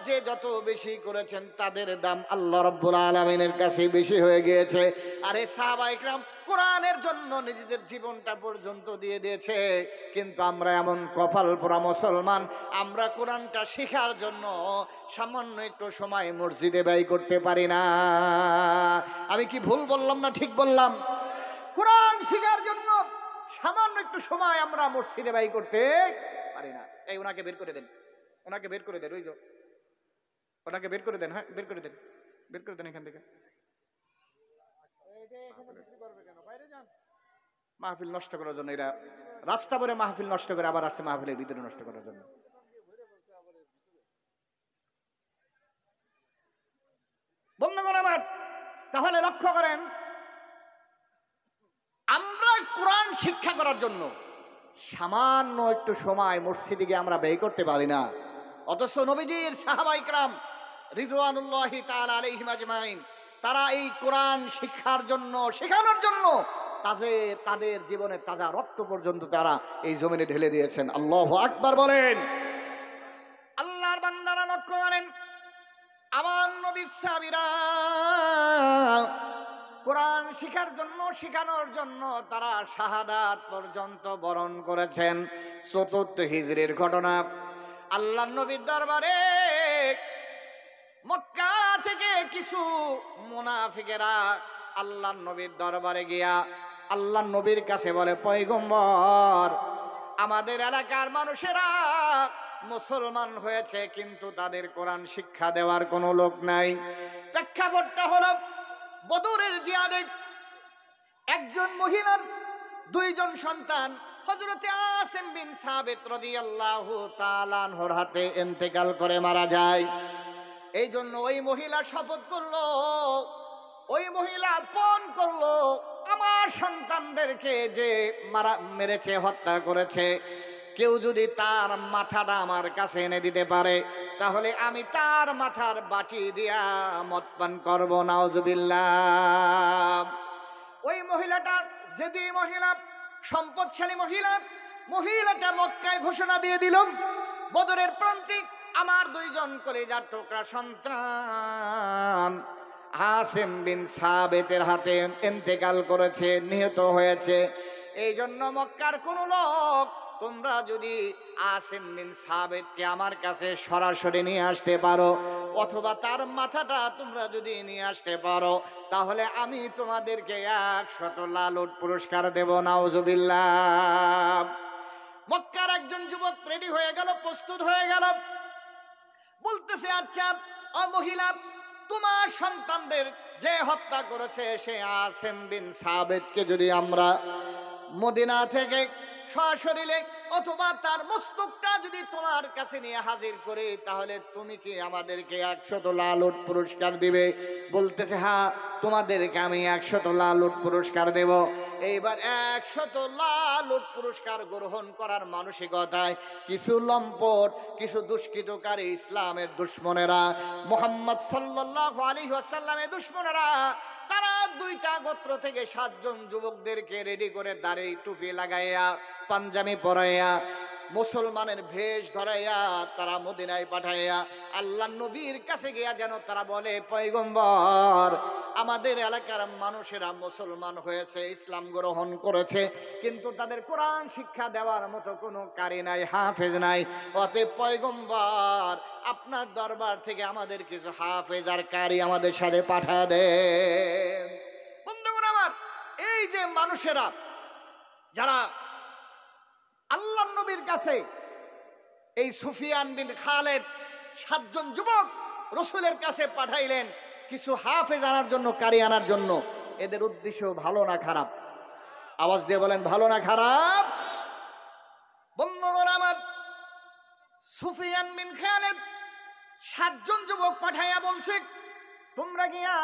যে যত বেশি করেছেন তাদের দাম আল্লাহ রাব্বুল আলামিনের কাছে বেশি হয়ে গিয়েছে। আর এই সাহাবায়ে কেরাম কোরআনের জন্য নিজেদের জীবনটা পর্যন্ত দিয়ে দিয়েছে। কিন্তু আমরা এমন কপাল পোড়া মুসলমান, আমরা কোরআনটা শেখার জন্য সামান্য একটু সময় মসজিদে ব্যয় করতে পারি না। আমি কি ভুল বললাম না ঠিক বললাম? কোরআন শেখার জন্য সামান্য একটু সময় আমরা মসজিদে ব্যয় করতে পারি না। এই ওনাকে বের করে দেন, ওনাকে বের করে দেন, ওই যে ওনাকে বের করে দেন, হ্যাঁ বের করে দেন, বের করে দেন এখান থেকে। মাহফিল নষ্ট করার জন্য, এরা রাস্তা ভরে মাহফিল নষ্ট করে আবার আসছে মাহফিলের ভিতরে নষ্ট করার জন্য। বন্ধুগণ আমার, তাহলে লক্ষ্য করেন, আমরা কোরআন শিক্ষা করার জন্য সামান্য একটু সময় মসজিদে গিয়ে আমরা ব্যয় করতে পারি না। অথচ নবীজির সাহাবায়ে কেরাম রিদওয়ানুল্লাহি তাআলা আলাইহিম আজমাইন তারা এই কোরআন শিক্ষার জন্য, শেখানোর জন্য তাদের জীবনের তাজা রক্ত পর্যন্ত তারা এই জমিনে ঢেলে দিয়েছেন। আল্লাহু আকবার বলেন। আল্লাহর বান্দারা লক্ষ্য করেন, আমার নবী সাহাবীরা কোরআন শিখার জন্য, শেখানোর জন্য তারা শাহাদাত পর্যন্ত বরণ করেছেন। চতুর্থ হিজরির ঘটনা, আল্লাহর নবীর দরবারে মক্কা থেকে কিছু মুনাফিকেরা আল্লাহর নবীর দরবারে গিয়া আল্লাহর নবীর কাছে বলে, পয়গম্বর, আমাদের এলাকার মানুষেরা মুসলমান হয়েছে কিন্তু তাদের কোরআন শিক্ষা দেওয়ার কোনো লোক নাই। প্রেক্ষাপটটা হলো বদরের জিহাদে একজন মহিলার দুইজন সন্তান হযরতে আসিম বিন সাবিত রাদিয়াল্লাহু তাআলা আনহুর হাতে ইন্তেকাল করে মারা যায়। এই জন্য ওই মহিলা শপথ করলো, ওই মহিলা পণ করলো, আমার সন্তানদেরকে যে মেরেছে, হত্যা করেছে, কেউ যদি তার মাথাটা আমার কাছে এনে দিতে পারে তাহলে আমি তার মাথার বাটি দিয়া মদ পান করবো। নাউজুবিল্লাহ। ওই মহিলাটা যেদি মহিলা, সম্পদশালী মহিলা, মহিলাটা মক্কায় ঘোষণা দিয়ে দিল, বদরের প্রান্তিক আমার দুইজন কলিজার টুকরা সন্তান আসিম বিন সাবিতের হাতে ইন্তেকাল করেছে, নিহত হয়েছে। এই জন্য মক্কার কোন লোক, তোমরা যদি আসিম বিন সাবিতকে আমার কাছে সরাসরি নিয়ে আসতে পারো অথবা তার মাথাটা তোমরা যদি নিয়ে আসতে পারো তাহলে আমি তোমাদেরকে 100 লালুট পুরস্কার দেব। নাউজুবিল্লাহ। মক্কার একজন যুবক রেডি হয়ে গেল, প্রস্তুত হয়ে গেল, বলতেছে, আচ্ছা ও মহিলা, তোমার সন্তানদের যে হত্যা করেছে সে আসিম বিন সাবিতকে যদি আমরা মদিনা থেকে সশরীরে অথবা তার মস্তকটা যদি তোমার কাছে নিয়ে হাজির করি তাহলে তুমি কি আমাদেরকে 100 লালুট পুরস্কার দিবে? বলতেছে, হ্যাঁ, তোমাদেরকে আমি 100 লালুট পুরস্কার দেব। এইবার 100 লালুট পুরস্কার গ্রহণ করার মানসিকতায় কিছু লম্পট, কিছু দুষ্কৃতকারী, ইসলামের দুশ্মনেরা, মুহাম্মদ সাল্লাল্লাহু আলাইহি ওয়াসাল্লামের দুশ্মনেরা, তারা 2টা গোত্র থেকে 7 জন যুবকদেরকে রেডি করে দাড়ি টুপি লাগাইয়া, পাঞ্জাবি পরাইয়া, মুসলমানের ভেষ ধরাইয়া তারা মদিনায় পাঠাইয়া আল্লাহর নবীর কাছে গিয়া যেন তারা বলে, পয়গম্বর, আমাদের এলাকার মানুষেরা মুসলমান হয়েছে, ইসলাম গ্রহণ করেছে, কিন্তু তাদের কোরআন শিক্ষা দেওয়ার মতো কোনো কারি নাই, হাফেজ নাই। অতএব পয়গম্বর, আপনার দরবার থেকে আমাদের কিছু হাফেজ আর কারি আমাদের সাথে পাঠিয়ে দেন। বন্ধুগণ আমার, এই যে মানুষেরা যারা আল্লাহর নবীর কাছে, এই সুফিয়ান বিন খালেদ 7 জন যুবক রাসূলের কাছে পাঠাইলেন কিছু হাফেজ আনার জন্য, কারি আনার জন্য। এদের উদ্দেশ্য ভালো না খারাপ? আওয়াজ দিয়ে বলেন, ভালো না খারাপ? বন্ধুগণ আমার, সুফিয়ান বিন খালেদ 7 জন যুবক পাঠাইয়া বলছে, তোমরা গিয়া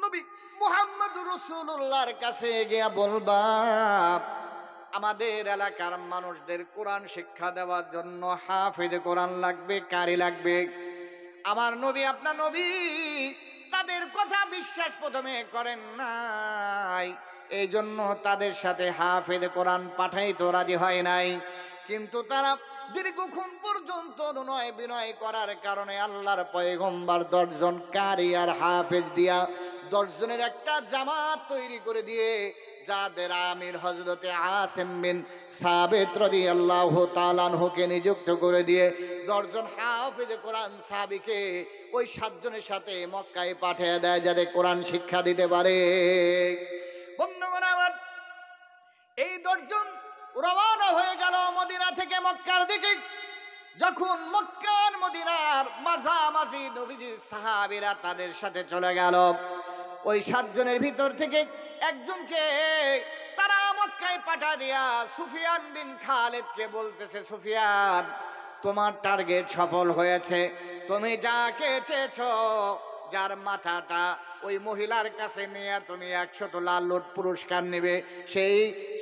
নবী মুহাম্মদুর রাসূলুল্লাহর কাছে গিয়া বলবা আমাদের এলাকার মানুষদের কোরআন শিক্ষা দেওয়ার জন্য হাফেজ কোরআন লাগবে, কারি লাগবে। আমার নবী, আপনার নবী তাদের কথা বিশ্বাস প্রথমে করেন নাই, এই জন্য তাদের সাথে হাফেজ কোরআন পাঠাইতে রাজি হয় নাই। কিন্তু তারা দীর্ঘক্ষণ পর্যন্ত নয় বিনয় করার কারণে আল্লাহর পয়গম্বর 10 জন কারি আর হাফেজ দিয়া 10 জনের একটা জামাত তৈরি করে দিয়ে যাদের আমির হযরতে আসিম বিন সাবিত রাদিয়াল্লাহু তাআলা আনহুকে নিযুক্ত করে দিয়ে 10 জন হাফেজ কোরআন সাহাবীকে ওই 7 জনের সাথে মক্কায় পাঠিয়ে দেয় যাতে কোরআন শিক্ষা দিতে পারে। বন্ধুগণ আমার, এই 10 জন রওনা হয়ে গেল মদিনা থেকে মক্কার দিকে। যখন মক্কার মদিনার মাঝামাঝি নবীজির সাহাবীরা তাদের সাথে চলে গেল, ওই 7 জনের ভিতর থেকে একজনকে তারা মক্কায় পাঠা দিয়া সুফিয়ান বিন খালিদকে বলতেছে, সুফিয়ান, তোমার টার্গেট সফল হয়েছে। তুমি যাকে চেয়েছো, যার মাথাটা ওই মহিলার কাছে নিয়ে তুমি 100 লালুট পুরস্কার নেবে,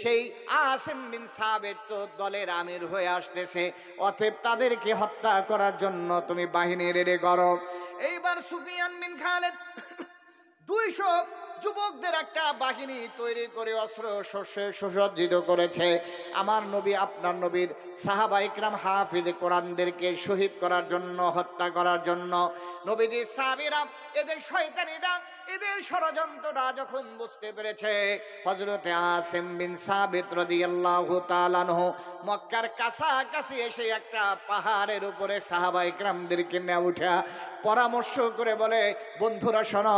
সেই আসিম বিন সাবিত তো দলের আমির হয়ে আসতেছে। অতএব তাদেরকে হত্যা করার জন্য তুমি বাহিনী রেডি করো। এইবার সুফিয়ান বিন খালিদ 200 যুবকদের একটা বাহিনী তৈরি করে অস্ত্র শস্যে সুসজ্জিত করেছে। আমার নবী, আপনার নবীর সাহাবা ইকরাম হাফিজ কোরআনদেরকে শহীদ করার জন্য, হত্যা করার জন্য। নবীজির সাহাবীরা এদের শয়তানিরা, এদের ষড়যন্ত্রটা যখন বুঝতে পেরেছে, হযরতে আসিম বিন সাবিত রাদিয়াল্লাহু তাআলা আনহু মক্কার কাছাকাছি এসে একটা পাহাড়ের উপরে সাহাবা ইকরামদেরকে নিয়ে উঠা পরামর্শ করে বলে, বন্ধুরা শোনো,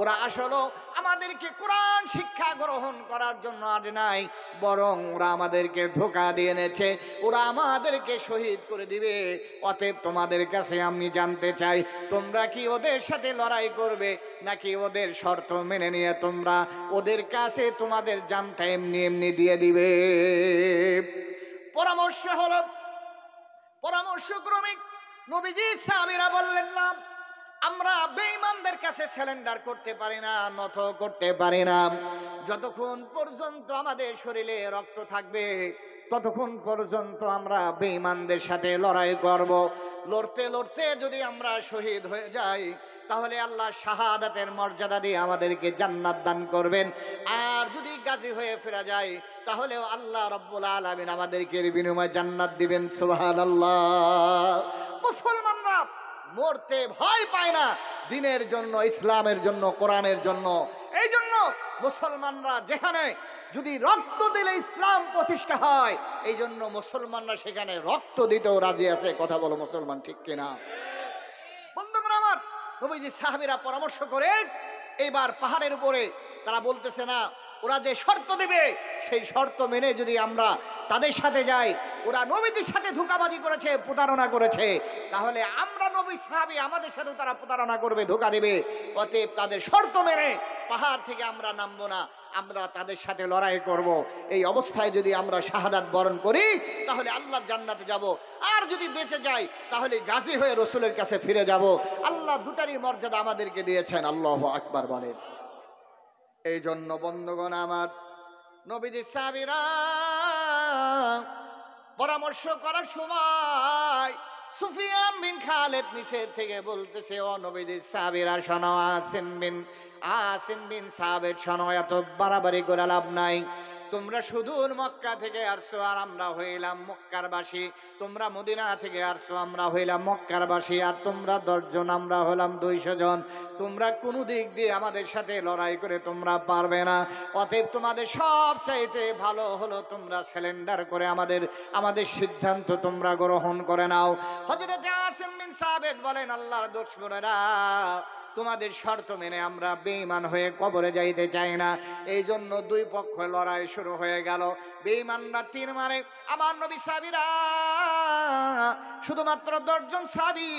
ওরা আসলে আমাদেরকে কোরআন শিক্ষা গ্রহণ করার জন্য আজ নাই, বরং ওরা আমাদেরকে ধোঁকা দিয়ে এনেছে, ওরা আমাদেরকে শহীদ করে দিবে। অতএব তোমাদের কাছে আমি জানতে চাই, তোমরা কি ওদের সাথে লড়াই করবে, নাকি ওদের শর্ত মেনে নিয়ে তোমরা ওদের কাছে তোমাদের জানটা এমনি এমনি দিয়ে দিবে? পরামর্শ হলো, পরামর্শক্রমিক নবীজি সাহাবীরা বললেন, না, আমরা বেঈমানদের কাছে সারেন্ডার করতে পারি না, নত করতে পারি না। যতক্ষণ পর্যন্ত আমাদের শরীরে রক্ত থাকবে ততক্ষণ পর্যন্ত আমরা বেঈমানদের সাথে লড়াই করব। লড়তে লড়তে যদি আমরা শহীদ হয়ে যাই, তাহলে আল্লাহ শাহাদাতের মর্যাদা দিয়ে আমাদেরকে জান্নাত দান করবেন। আর যদি গাজী হয়ে ফেরা যায়, তাহলে আল্লাহ রাব্বুল আলামিন আমাদেরকে এর বিনিময়ে জান্নাত দিবেন। সুবহানাল্লাহ। মুসলমানরা মরতে ভয় পায় না, দ্বীনের জন্য, ইসলামের জন্য, কোরআনের জন্য। এই জন্য মুসলমানরা যেখানে যদি রক্ত দিলে ইসলাম প্রতিষ্ঠা হয়, এই জন্য মুসলমানরা সেখানে রক্ত দিতেও রাজি আছে। কথা বলো মুসলমান, ঠিক কিনা? বন্ধুরা আমার, নবীজি সাহাবীরা পরামর্শ করে এইবার পাহাড়ের উপরে তারা বলতেছে, না, ওরা যে শর্ত দেবে সেই শর্ত মেনে যদি আমরা তাদের সাথে যাই, ওরা নবীজির সাথে ধোঁকাবাজি করেছে, প্রতারণা করেছে, তাহলে আমরা নবী সাহাবী, আমাদের সাথেও তারা প্রতারণা করবে, ধোঁকা দেবে। অতএব তাদের শর্ত মেনে পাহাড় থেকে আমরা নামবো না, আমরা তাদের সাথে লড়াই করব। এই অবস্থায় যদি আমরা শাহাদাত বরণ করি, তাহলে আল্লাহর জান্নাতে যাব। আর যদি বেঁচে যাই, তাহলে গাজী হয়ে রসুলের কাছে ফিরে যাব। আল্লাহ দুটারই মর্যাদা আমাদেরকে দিয়েছেন। আল্লাহু আকবার বলেন। এই জন্য বন্ধুগণ আমার, নবীজি সাহাবীরা পরামর্শ করার সময় সুফিয়ান বিন খালিদ নিচের থেকে বলতেছে, ও নবীজি সাহাবীরা শোনো, আসিম বিন সাবিত শোনো, এত বাড়াবাড়ি করে লাভ নাই। তোমরা সুদূর মক্কা থেকে আসছো, আর আমরা হইলাম মক্কার বাসী। তোমরা মদিনা থেকে আসছো, আমরা হইলাম মক্কার বাসী। আর তোমরা 10 জন, আমরা হলাম 200 জন। তোমরা কোন দিক দিয়ে আমাদের সাথে লড়াই করে তোমরা পারবে না। অতএব তোমাদের সব চাইতে ভালো হলো তোমরা সারেন্ডার করে আমাদের সিদ্ধান্ত তোমরা গ্রহণ করে নাও। হযরত আসিম বিন সাবিত বলেন, আল্লাহর দুশমনেরা, তোমাদের শর্ত মেনে আমরা বেঈমান হয়ে কবরে যাইতে চাই না। এই জন্য দুই পক্ষ লড়াই শুরু হয়ে গেল। বেঈমানরা তীর মারে, আমার নবী সাহাবীরা শুধুমাত্র 10 জন সাহাবী,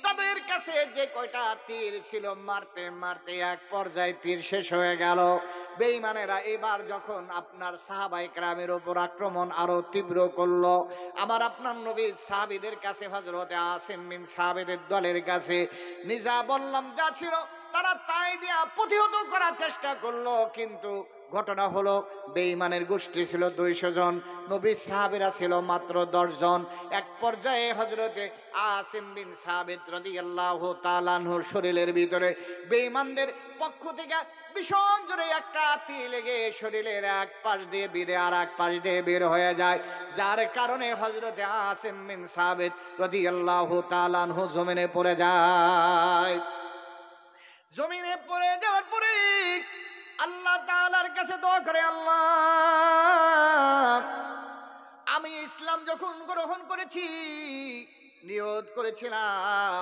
তাদের কাছে যে কয়টা তীর ছিল, মারতে মারতে এক পর্যায়ে তীর শেষ হয়ে গেল। বেঈমানেরা এবার যখন আপনার সাহাবায়ে কেরামের উপর আক্রমণ আরো তীব্র করলো, আমার আপনার নবীর সাহাবীদের কাছে, হযরতে আসিম বিন সাবিতের দলের কাছে নিজা বললাম যা ছিল তারা তাই দিয়া প্রতিহত করার চেষ্টা করলো, কিন্তু ঘটনা হলো বেঈমানের গোষ্ঠী ছিল 200 জন, নবীর সাহাবীরা ছিল মাত্র 10 জন। এক পর্যায়ে হযরতে আসিম বিন সাবিত রাদিয়াল্লাহু তাআলা আনহুর শরীরের ভিতরে বেঈমানদের পক্ষ থেকে ভীষণ জোরে একটা তীর লেগে শরীরের এক পাশ দিয়ে বেরিয়ে আর এক পাশ দিয়ে বের হয়ে যায়, যার কারণে হযরতে আসিম বিন সাবিত রাদিয়াল্লাহু তাআলা আনহু জমিনে পড়ে যায়। জমিনে পড়ে যাওয়ার পরে আল্লাহ তাআলার কাছে দোয়া করে, আল্লাহ, আমি ইসলাম যখন গ্রহণ করেছি নিয়ত করেছিলাম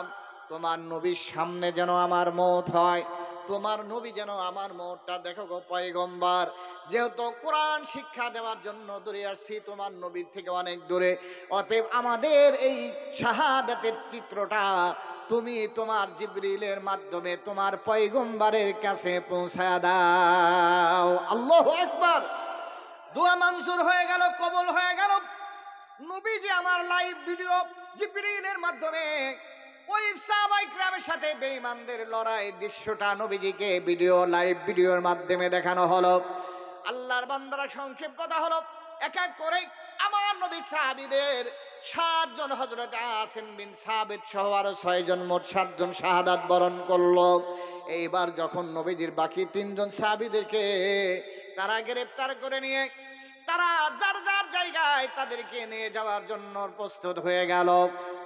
তোমার নবীর সামনে যেন আমার মওত হয়, তোমার নবী যেন আমার মওতটা দেখো গো পয়গম্বর। যেহেতু কোরআন শিক্ষা দেওয়ার জন্য দূরে আসছি, তোমার নবীর থেকে অনেক দূরে, অতএব আমাদের এই শাহাদাতের চিত্রটা তুমি তোমার জিবরিলের মাধ্যমে তোমার পয়গম্বরের কাছে পৌঁছায়া দাও। আল্লাহু আকবার। দোয়া মঞ্জুর হয়ে গেল, কবুল হয়ে গেল। নবীজি আমার লাইভ ভিডিও জিবরিলের মাধ্যমে ওই সাহাবায়ে কিরামের সাথে বেঈমানদের লড়াই দৃশ্যটা নবীজিকে লাইভ ভিডিওর মাধ্যমে দেখানো হলো। আল্লাহর বান্দারা সংক্ষেপ কথা হলো, এক এক করে আমার নবী সাহাবীদের 7 জন হযরত আসিম বিন সাবিত সহ আরো 6 জন, মোট 7 জন শাহাদাত বরণ করলো। এইবার যখন নবীজির বাকি 3 জন সাহাবীদেরকে তারা গ্রেফতার করে নিয়ে তারা যার যার জায়গায় তাদেরকে নিয়ে যাওয়ার জন্য প্রস্তুত হয়ে গেল।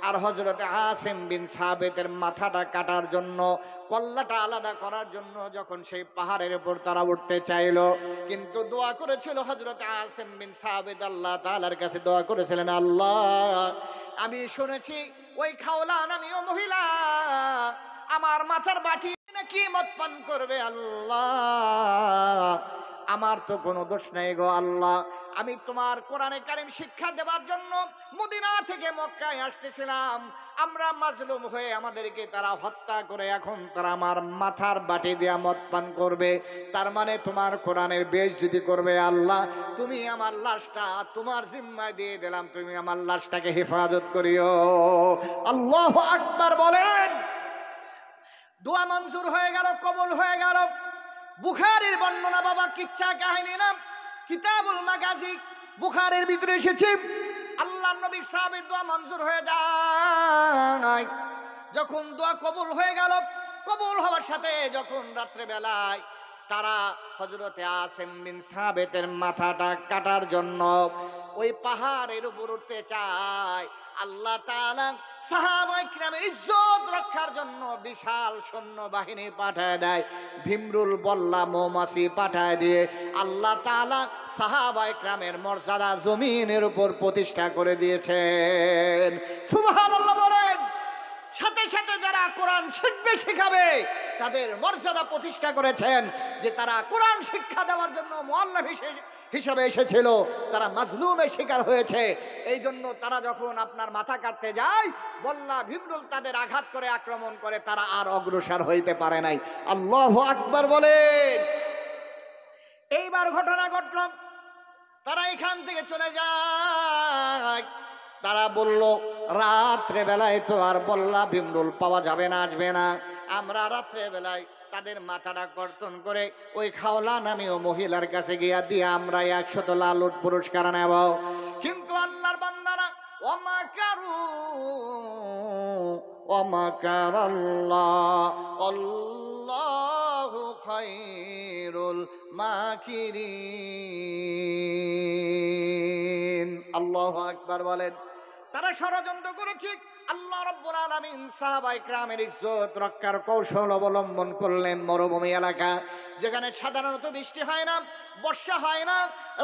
আর হযরত আসিম বিন সাবিতের মাথাটা কাটার জন্য, কল্লাটা আলাদা করার জন্য যখন সেই পাহাড়ের উপর তারা উঠতে চাইল, কিন্তু দোয়া করেছিল হযরত আসিম বিন সাবিত আল্লাহ তাআলার কাছে দোয়া করেছিলেন, আল্লাহ, আমি শুনেছি ওই খাওলা নামীয় মহিলা আমার মাথার বাটি নাকি মদ পান করবে, আল্লাহ, আমার তো কোনো দোষ নাই গো আল্লাহ, আমি তোমার কোরআনে কারীম শিক্ষা দেওয়ার জন্য মদিনা থেকে মক্কায় আসতেছিলাম, আমরা মাজলুম হয়ে আমাদেরকে তারা হত্যা করে এখন তারা আমার মাথার বাটি দিয়া মদ পান করবে, তার মানে তোমার কোরআনের বেইজ্জতি করবে, আল্লাহ, তুমি আমার লাশটা তোমার জিম্মায় দিয়ে দিলাম, তুমি আমার লাশটাকে হেফাজত করিও। আল্লাহু আকবার বলেন। দোয়া মঞ্জুর হয়ে গেল, কবুল হয়ে গেল। বুখারীর বর্ণনা, বাবা কিচ্ছা কাহিনী না, কিতাবুল মাগাজি বুখারীর ভিতরে এসেছে। আল্লাহর নবী সাহাবীর দোয়া মঞ্জুর হয়ে যায়। যখন দোয়া কবুল হয়ে গেল, কবুল হওয়ার সাথে যখন রাত্রে বেলায় তারা হযরতে আসিম বিন সাবিতের মাথাটা কাটার জন্য ওই পাহাড়ের উপর উঠতে চায়, আল্লাহ তাআলা সাহাবায়ে কিরামের ইজ্জত রক্ষার জন্য বিশাল সৈন্য বাহিনী পাঠায় দেয়, ভিমরুল বল্লা মৌমাছি পাঠায় দিয়ে আল্লাহ তাআলা সাহাবায়ে কিরামের মর্যাদা জমিনের উপর প্রতিষ্ঠা করে দিয়েছেন। সুবহানাল্লাহ বলেন। সাথে সাথে যারা কোরআন শিখবে শিখাবে তাদের মর্যাদা প্রতিষ্ঠা করেছেন, যে তারা কোরআন শিক্ষা দেওয়ার জন্য মুআল্লিম হিসেবে এসেছিল, তারা মাজলুমের শিকার হয়েছে। এই জন্য তারা যখন আপনার মাথা কাটতে যায়, বল্লা ভিমরুল তাদের আঘাত করে আক্রমণ করে, তারা আর অগ্রসর হইতে পারে নাই। আল্লাহু আকবার বলেন। এইবার ঘটনা ঘটল, তারা এখান থেকে চলে যায়। তারা বলল, রাত্রে বেলায় তো আর বল্লা ভিমরুল পাওয়া যাবে না, আসবে না, আমরা রাত্রে বেলায় তাদের মাথাটা কর্তন করে ওই খাওলা নামীয় মহিলার কাছে গিয়া দিয়ে আমরা 100 লালুট পুরস্কার নেব। কিন্তু আল্লাহর বান্দারা ওয়ামাকারু ওয়ামাকারাল্লাহ আল্লাহু খায়রুল মাকিরিন। আল্লাহু আকবার বলেন। তারা ষড়যন্ত্র করেছে। আল্লাহ রাব্বুল আলামিন সাহাবায়ে কিরামের ইজ্জত রক্ষার কৌশল অবলম্বন করলেন। মরুভূমি এলাকা, যেখানে সাধারণত বৃষ্টি হয় না, বর্ষা হয় না,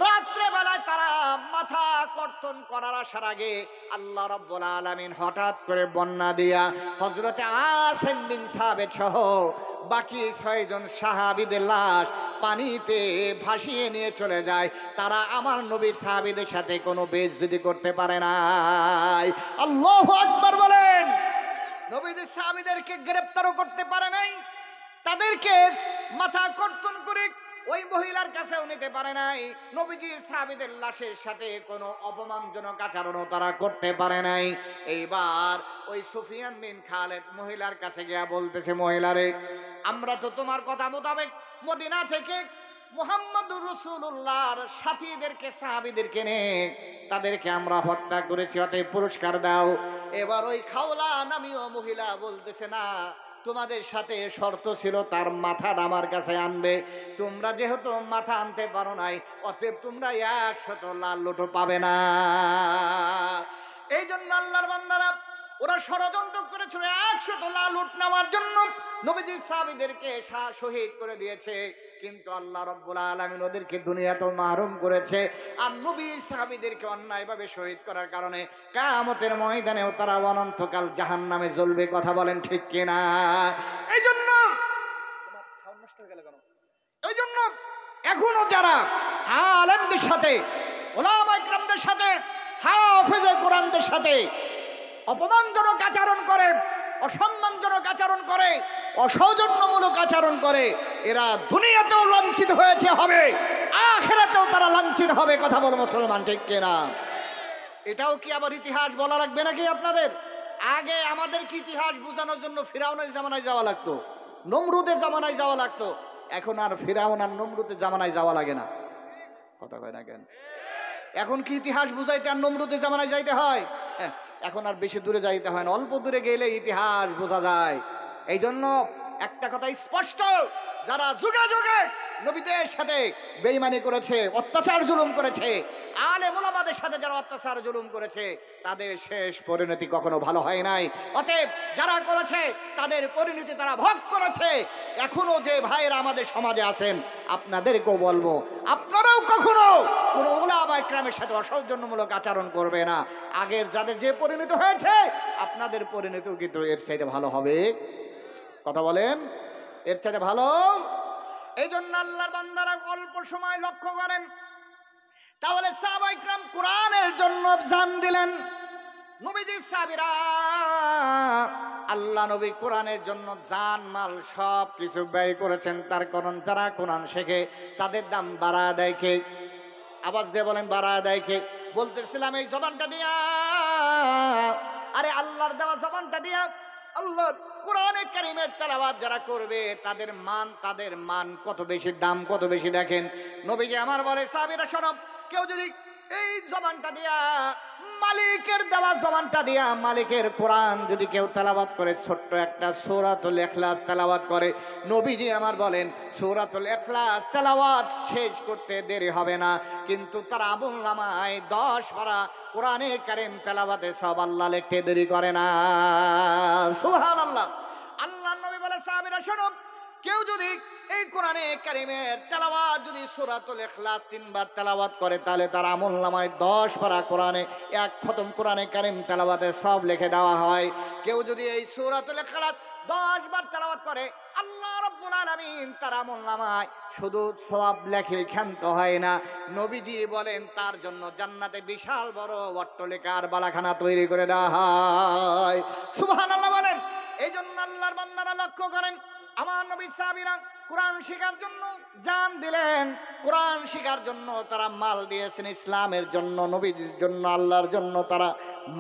রাত্রে বেলায় তারা মাথা কর্তন করার আসার আগে আল্লাহ রাব্বুল আলামিন হঠাৎ করে বন্যা দিয়া হযরতে আসিম বিন সাবিত সহ বাকি 6 জন সাহাবীদের লাশ পানিতে ভাসিয়ে নিয়ে চলে যায়। তারা আমার নবী সাহাবীদের সাথে কোনো বেইজ্জতি করতে পারে নাই। আল্লাহু আকবার বলেন। নবীদের সাহাবীদেরকে গ্রেফতারও করতে পারে নাই, তাদেরকে মাথা কর্তন করে ওই মহিলার কাছেও নিতে পারে নাই, নবীজির সাহাবীদের লাশের সাথে কোনো অপমানজনক আচরণও তারা করতে পারে নাই। এইবার ওই সুফিয়ান বিন খালেদ মহিলার কাছে গিয়া বলতেছে, মহিলারে, আমরা তো তোমার কথা মোতাবেক মদিনা থেকে মুহাম্মদুর রাসূলুল্লাহর সাথীদেরকে সাহাবীদেরকে নে তাদেরকে আমরা হত্যা করেছি, অতএব পুরস্কার দাও। এবার ওই খাওলা নামীয় মহিলা বলতেছে, না, তোমাদের সাথে শর্ত ছিল তার মাথাটা আমার কাছে আনবে। তোমরা যেহেতু মাথা আনতে পারো নাই, অতএব তোমরা 100 লাল লুটো পাবে না। এই জন্য আল্লাহর বান্দারা ওরা ষড়যন্ত্র করেছিল 100 লাল উট নেওয়ার জন্য, নবীজির সাহাবীদেরকে শহীদ করে দিয়েছে। কিন্তু আল্লাহ রাব্বুল আলামিন ওদেরকে দুনিয়াতেও মাহরুম করেছে, আর নবীর সাহাবীদেরকে অন্যায়ভাবে শহীদ করার কারণে কিয়ামতের ময়দানেও তারা অনন্তকাল জাহান্নামে জ্বলবে। কথা বলেন ঠিক কিনা? এই জন্য তোমার সাউন্ড নষ্ট হয়ে গেল কেন? এই জন্য এখনো যারা আলেমদের সাথে, ওলামায়ে কিরামদের সাথে, হাফেজে কোরআনদের সাথে অপমানজনক আচরণ করে, অসম্মানজনক আচরণ করে, অসৌজন্যমূলক আচরণ করে, এরা দুনিয়াতেও লাঞ্ছিত হয়েছে, হবে আখিরাতেও তারা লাঞ্ছিত হবে। কথা বল মুসলমান, ঠিক কিনা? এটাও কি আবার ইতিহাস বলা লাগবে নাকি আপনাদের? আগে আমাদের কি ইতিহাস বোঝানোর জন্য ফিরাউনের জামানায় যাওয়া লাগতো, নমরুদের জামানায় যাওয়া লাগতো। এখন আর ফিরাউন আর নমরুদের জামানায় যাওয়া লাগে না। কথা কয় না কেন? এখন কি ইতিহাস বুঝাইতে আর নমরুদের জামানায় যাইতে হয়? এখন আর বেশি দূরে যাইতে হয় না, অল্প দূরে গেলে ইতিহাস বোঝা যায়। এই জন্য একটা কথা স্পষ্ট, যারা যুগে যুগে নবীদের সাথে বেঈমানি করেছে, অত্যাচার জুলুম করেছে, আলেম ওলামাদের সাথে যারা অত্যাচার জুলুম করেছে, তাদের শেষ পরিণতি কখনো ভালো হয় নাই। অতএব যারা করেছে তাদের পরিণতি তারা ভোগ করেছে। এখনো যে ভাইয়েরা আমাদের সমাজে আছেন, আপনাদেরকেও বলবো, আপনারাও কখনো কোন ওলামায়ে কিরামের সাথে অসৌজন্যমূলক আচরণ করবে না। আগের যাদের যে পরিণতি হয়েছে, আপনাদের পরিণতিও কিন্তু এর চাইতে ভালো হবে। কথা বলেন, এর চাইতে ভালো। এই জন্য আল্লাহর বান্দারা অল্প সময় লক্ষ্য করেন, তাহলে সাহাবায়ে কিরাম কোরআনের জন্য জান দিলেন। নবীজির সাহাবীরা আল্লাহ নবী কোরআনের জন্য জান মাল সব কিছু ব্যয় করেছেন। তার কারণ যারা কোরআন শেখে তাদের দাম বাড়ায় দেয় কে? আওয়াজ দিয়ে বলেন, বাড়ায় দেয় কে? বলতেছিলাম এই জবানটা দিয়া, আরে আল্লাহর দেওয়া জবানটা দিয়া আল্লাহর কোরআনে কারীমের তেলাওয়াত যারা করবে তাদের মান কত বেশি, দাম কত বেশি দেখেন। নবীজি আমার বলে, সাহাবীরা শোনো, কেউ যদি এই জবানটা দিয়া, মালিকের দেওয়া জবানটা দিয়া মালিকের কোরআন যদি কেউ তেলাওয়াত করে, ছোট্ট একটা সূরাতুল ইখলাস তেলাওয়াত করে, নবীজি আমার বলেন সূরাতুল ইখলাস তেলাওয়াত শেষ করতে দেরি হবে না, কিন্তু তার আমলনামায় 10 পারা কোরআনে কারীম তেলাওয়াতে সব আল্লাহ লিখতে দেরি করে না। সুবহানাল্লাহ। আল্লাহর নবী বলে, সাহাবীরা শোনো, কেউ যদি এই কোরআনে কারীমের তেলাওয়াত যদি সূরাতুল ইখলাস 3 বার তেলাওয়াত করে, তাহলে তার আমলনামায় 10 পারা কোরআনে এক খতম কোরআনে কারীম তেলাওয়াতে সব লিখে দেওয়া হয়। কেউ যদি এই সূরাতুল ইখলাস 10 বার তেলাওয়াত করে, আল্লাহ রাব্বুল আলামিন তার আমলনামায় শুধু সওয়াব লেখে, ক্ষান্ত হয় না। নবীজি বলেন তার জন্য জান্নাতে বিশাল বড় অট্টালিকার বালাখানা তৈরি করে দেওয়া হয়। সুবহানাল্লাহ বলেন। এই জন্য আল্লাহর বান্দারা লক্ষ্য করেন, আমার নবী সাহাবীরা কোরআন শেখার জন্য জান দিলেন, কোরআন শেখার জন্য তারা মাল দিয়েছেন, ইসলামের জন্য, নবীজির জন্য, আল্লাহর জন্য তারা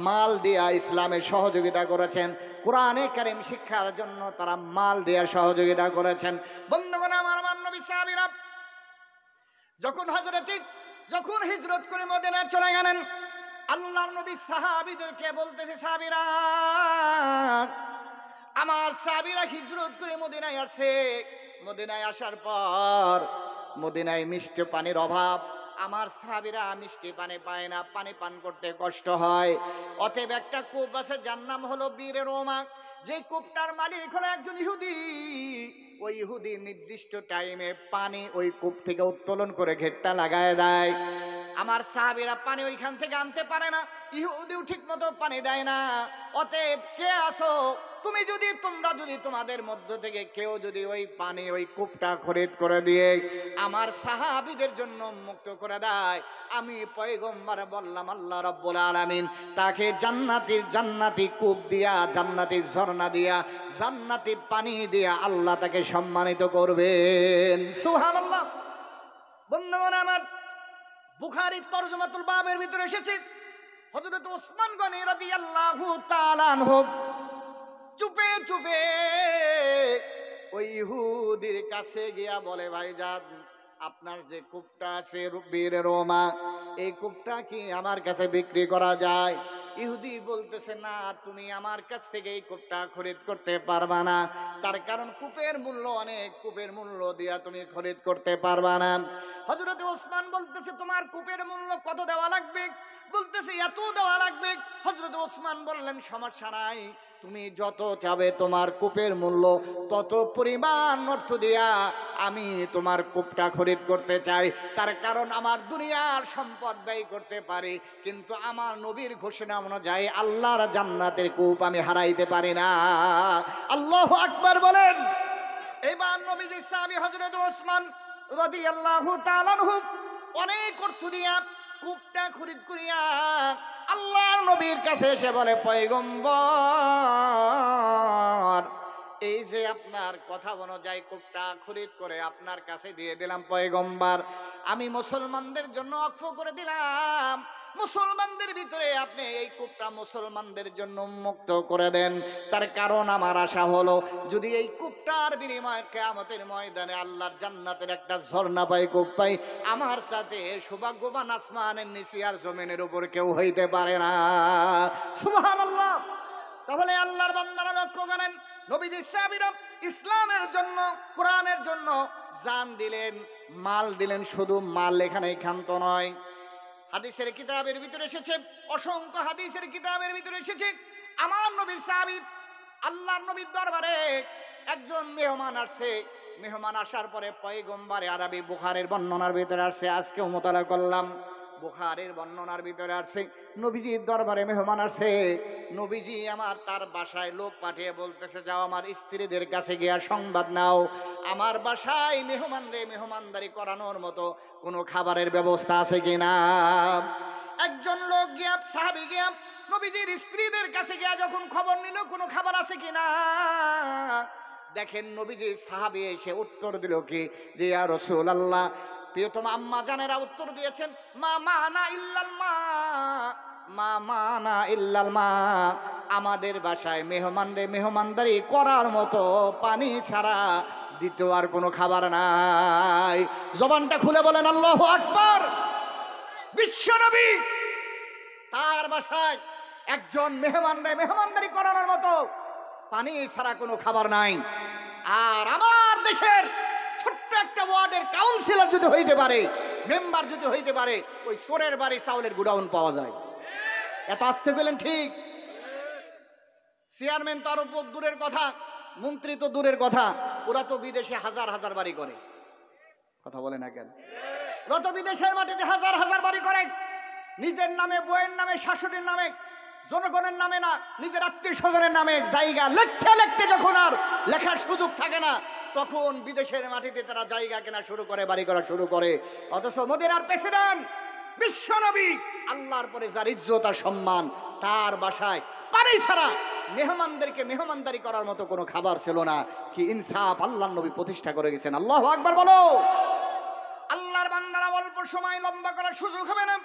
মাল দিয়া ইসলামের সহযোগিতা করেছেন। কোরআনে কারীম শিক্ষার জন্য তারা মাল দিয়া সহযোগিতা করেছেন। বন্ধুগণ আমার নবী সাহাবীরা যখন হিজরত করে মদিনায় চলে গেলেন, আল্লাহর নবী সাহাবীদেরকে বলতেছে, সাহাবীরা, আমার সাহাবীরা হিজরত করে মদিনায় আসে, মদিনায় আসার পর মদিনায় মিষ্টি পানির অভাব, আমার সাহাবীরা মিষ্টি পানি পায় না, পানি পান করতে কষ্ট হয়। অতএব একটা কূপ আছে যার নাম হলো বীরে রোমা, যে কূপটার মালিক হলো একজন ইহুদি। ওই ইহুদি নির্দিষ্ট টাইমে পানি ওই কূপ থেকে উত্তোলন করে ঘেরটা লাগায় দেয়। আমার সাহাবীরা পানি ওইখান থেকে আনতে পারে না, ইহুদিও ঠিক মতো পানি দেয় না। অতএব কে আসো, তোমরা যদি তোমাদের মধ্য থেকে কেউ যদি ওই পানি ওই কূপটা খরিদ করে দিয়ে আমার সাহাবীদের জন্য মুক্ত করে দেয়, আমি পয়গম্বর বললাম আল্লাহ রাব্বুল আলামিন তাকে জান্নাতি কূপ দিয়া, জান্নাতি ঝর্ণা দিয়া, জান্নাতি পানি দিয়া আল্লাহ তাকে সম্মানিত করবেন। সুবহানাল্লাহ। বন্ধুগণ আমার, বুখারীর তরজমাতুল বাবের ভিতরে এসেছে, হযরত ওসমান গনি রাদিয়াল্লাহু তাআলা আনহু চুপে চুপে ওই ইহুদির কাছে গিয়া বলে, ভাইজান আপনার যে কূপটা আছে বীর রোমা, এই কূপটা কি আমার কাছে বিক্রি করা যায়? ইহুদি বলতেছে, না, তুমি আমার কাছ থেকে এই কূপটা খরিদ করতে পারবা না, তার কারণ কূপের মূল্য অনেক, কূপের মূল্য দিয়া তুমি খরিদ করতে পারবা না। হযরত ওসমান বলতেছে, তোমার কূপের মূল্য কত দেওয়া লাগবে? বলতেছে, এত দেওয়া লাগবে। হযরত ওসমান বললেন, সমস্যা নাই, তুমি যত চাবে তোমার কূপের মূল্য তত পরিমাণ অর্থ দিয়া আমি তোমার কূপটা খরিদ করতে চাই, তার কারণ আমার দুনিয়ার সম্পদ ব্যয় করতে পারি, কিন্তু আমার নবীর ঘোষণা অনুযায়ী আল্লাহর জান্নাতের কূপ আমি হারাইতে পারি না। আল্লাহু আকবার বলেন। এবার নবীজির সাহাবী হযরত ওসমান রাদিয়াল্লাহু তাআলা আনহু অনেক অর্থ দিয়া কূপটা খরিদ করিয়া আল্লাহর নবীর কাছে এসে বলে, পয়গম্বর, এই যে আপনার কথা অনুযায়ী কূপটা খরিদ করে আপনার কাছে দিয়ে দিলাম পয়গম্বর, আমি মুসলমানদের জন্য ওয়াকফ করে দিলাম, মুসলমানদের ভিতরে আপনি এই কূপটা মুসলমানদের জন্য মুক্ত করে দেন। তার কারণ আমার আশা হলো, যদি এই কূপটার বিনিময়ে কিয়ামতের ময়দানে আল্লাহর জান্নাতের একটা ঝর্ণা পাই, কূপ পাই, আমার সাথে সৌভাগ্যবান আসমানের নিচে আর জমিনের উপর কেউ হইতে পারে না। সুবহানাল্লাহ। তাহলে আল্লাহর বান্দারা লক্ষ্য করেন, নবীজি সাহাবীরা ইসলামের জন্য, কোরআনের জন্য জান দিলেন, মাল দিলেন। শুধু মাল এখানে ক্ষান্ত নয়, হাদিসের কিতাবের ভিতরে এসেছে, অসংখ্য হাদিসের কিতাবের ভিতরে এসেছে, আমার নবীর সাহাবী আল্লাহর নবীর দরবারে একজন মেহমান আসছে, মেহমান আসার পরে পয়গম্বরে আরবি বুখারীর বর্ণনার ভিতরে আসছে, আজকেও মোতালা করলাম, বুখারীর বর্ণনার ভিতরে আসছে, নবীজির দরবারে মেহমান আসছে, নবীজি আমার তার বাসায় লোক পাঠিয়ে বলতেছে, যাও আমার স্ত্রীদের কাছে গিয়া সংবাদ নাও, আমার বাসায় মেহমানদের মেহমানদারি করানোর মতো কোনো খাবারের ব্যবস্থা আছে কিনা। একজন লোক গিয়া, সাহাবী গিয়া নবীজির স্ত্রীদের কাছে গিয়া যখন খবর নিল কোনো খাবার আছে কিনা, দেখেন নবীজির সাহাবী এসে উত্তর দিল কি, যে ইয়া রাসূলুল্লাহ, প্রিয়তম আম্মা জানেরা উত্তর দিয়েছেন, মা মানা ইল্লাল মা, মা মানা ইল্লাল মা, আমাদের বাসায় মেহমানরে মেহমানদারি করার মতো পানি ছাড়া দ্বিতীয় আর কোনো খাবার নাই। জবানটা খুলে বলেন আল্লাহু আকবার। বিশ্বনবী তার বাসায় একজন মেহমানরে মেহমানদারি করানোর মতো পানি ছাড়া কোনো খাবার নাই। আর আমার দেশের ছোট্ট একটা ওয়ার্ডের কাউন্সিলর যদি হইতে পারে, মেম্বার যদি হইতে পারে, ওই চোরের বাড়ি চাউলের গুডাউন পাওয়া যায়। এত আসতে পেলেন ঠিক? চেয়ারম্যান তো আরো দূরের কথা, মন্ত্রী তো দূরের কথা, ওরা তো বিদেশে হাজার হাজার বাড়ি করে। কথা বলে না কেন? ওরা তো বিদেশের মাটিতে হাজার হাজার বাড়ি করে, নিজের নামে, বইয়ের নামে, শাশুড়ির নামে, জনগণের নামে না, নিজের আত্মীয় স্বজনের নামে জায়গা লিখতে লিখতে যখন আর লেখার সুযোগ থাকে না, তখন বিদেশের মাটিতে তারা জায়গা কেনা শুরু করে, বাড়ি করা শুরু করে। অথচ মদিনার প্রেসিডেন্ট বিশ্বনবী, আল্লাহর পরে যার ইজ্জত আর সম্মান, তার বাসায় পানি ছাড়া মেহমানদেরকে মেহমানদারি করার মতো কোনো খাবার ছিল না। কি ইনসাফ আল্লাহর নবী প্রতিষ্ঠা করে গেছেন। আল্লাহু আকবার বলো। আল্লাহর বান্দারা অল্প সময় লম্বা করার সুযোগ হবে না।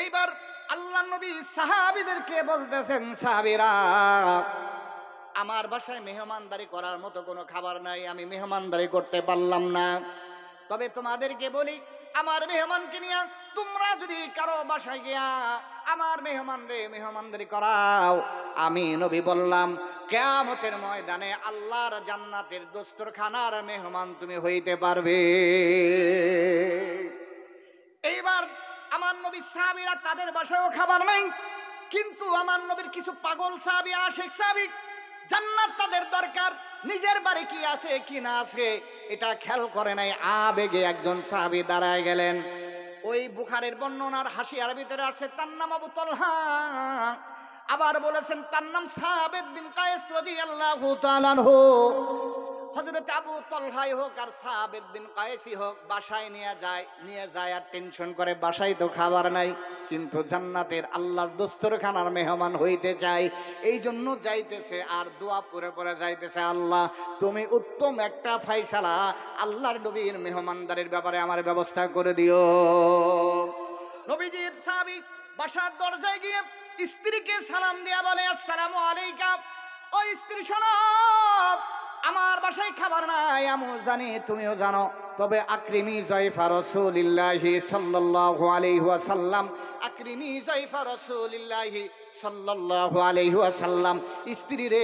এইবার আল্লাহর নবী সাহাবীদেরকে বলতেছেন, সাহাবীরা, আমার বাসায় মেহমানদারি করার মতো কোনো খাবার নাই, আমি মেহমানদারি করতে পারলাম না, তবে তোমাদেরকে বলি, আমার মেহমানকে নিয়ে তোমরা যদি কারো বাসায় গিয়া আমার মেহমানরে মেহমানদারি করাও, আমি নবী বললাম কিয়ামতের ময়দানে আল্লাহর জান্নাতের দস্তরখানার মেহমান তুমি হইতে পারবে। এইবার আমার নবীর সাহাবীরা, তাদের বাসায়ও খাবার নাই, কিন্তু আমার নবীর কিছু পাগল সাহাবী, আশিক সাহাবী, জান্নাত তাদের দরকার, নিজের বাড়ি কি আছে কি না আছে এটা খেয়াল করে নাই। আবেগে একজন সাহাবী দাঁড়ায় গেলেন। ওই বুখারীর বর্ণনার হাসিয়ার ভিতরে আছে, তার নাম আবু তালহা, আবার বলেছেন তার নাম সাবিত বিন কায়েস রাদিয়াল্লাহু তাআলা আনহু। হযরত আবু তালহাই হোক আর সাবিত বিন কায়েসই হোক, বাসায় নিয়ে যায় আর টেনশন করে, বাসায় তো খাবার নাই, কিন্তু জান্নাতের আল্লাহর দস্তরখানার মেহমান হইতে চায়, এই জন্য যাইতেছে আর দোয়া পড়ে পড়ে যাইতেছে, আল্লাহ তুমি উত্তম একটা ফায়সালা আল্লাহর নবীর মেহমানদারির ব্যাপারে আমার ব্যবস্থা করে দিও। নবীজির সাহাবী বাসার দরজায় গিয়ে স্ত্রীকে সালাম দিয়া বলে, আসসালামু আলাইকা। ওই স্ত্রী শোনো, আমার বাসায় খাবার নাই, আমিও জানি তুমিও জানো, তবে আকরিমি যায়ফা রাসূলিল্লাহি সাল্লাল্লাহু আলাইহি ওয়াসাল্লাম, আকরিমি যায়ফা রাসূলিল্লাহি সাল্লাল্লাহু আলাইহি ওয়াসাল্লাম, স্ত্রী রে,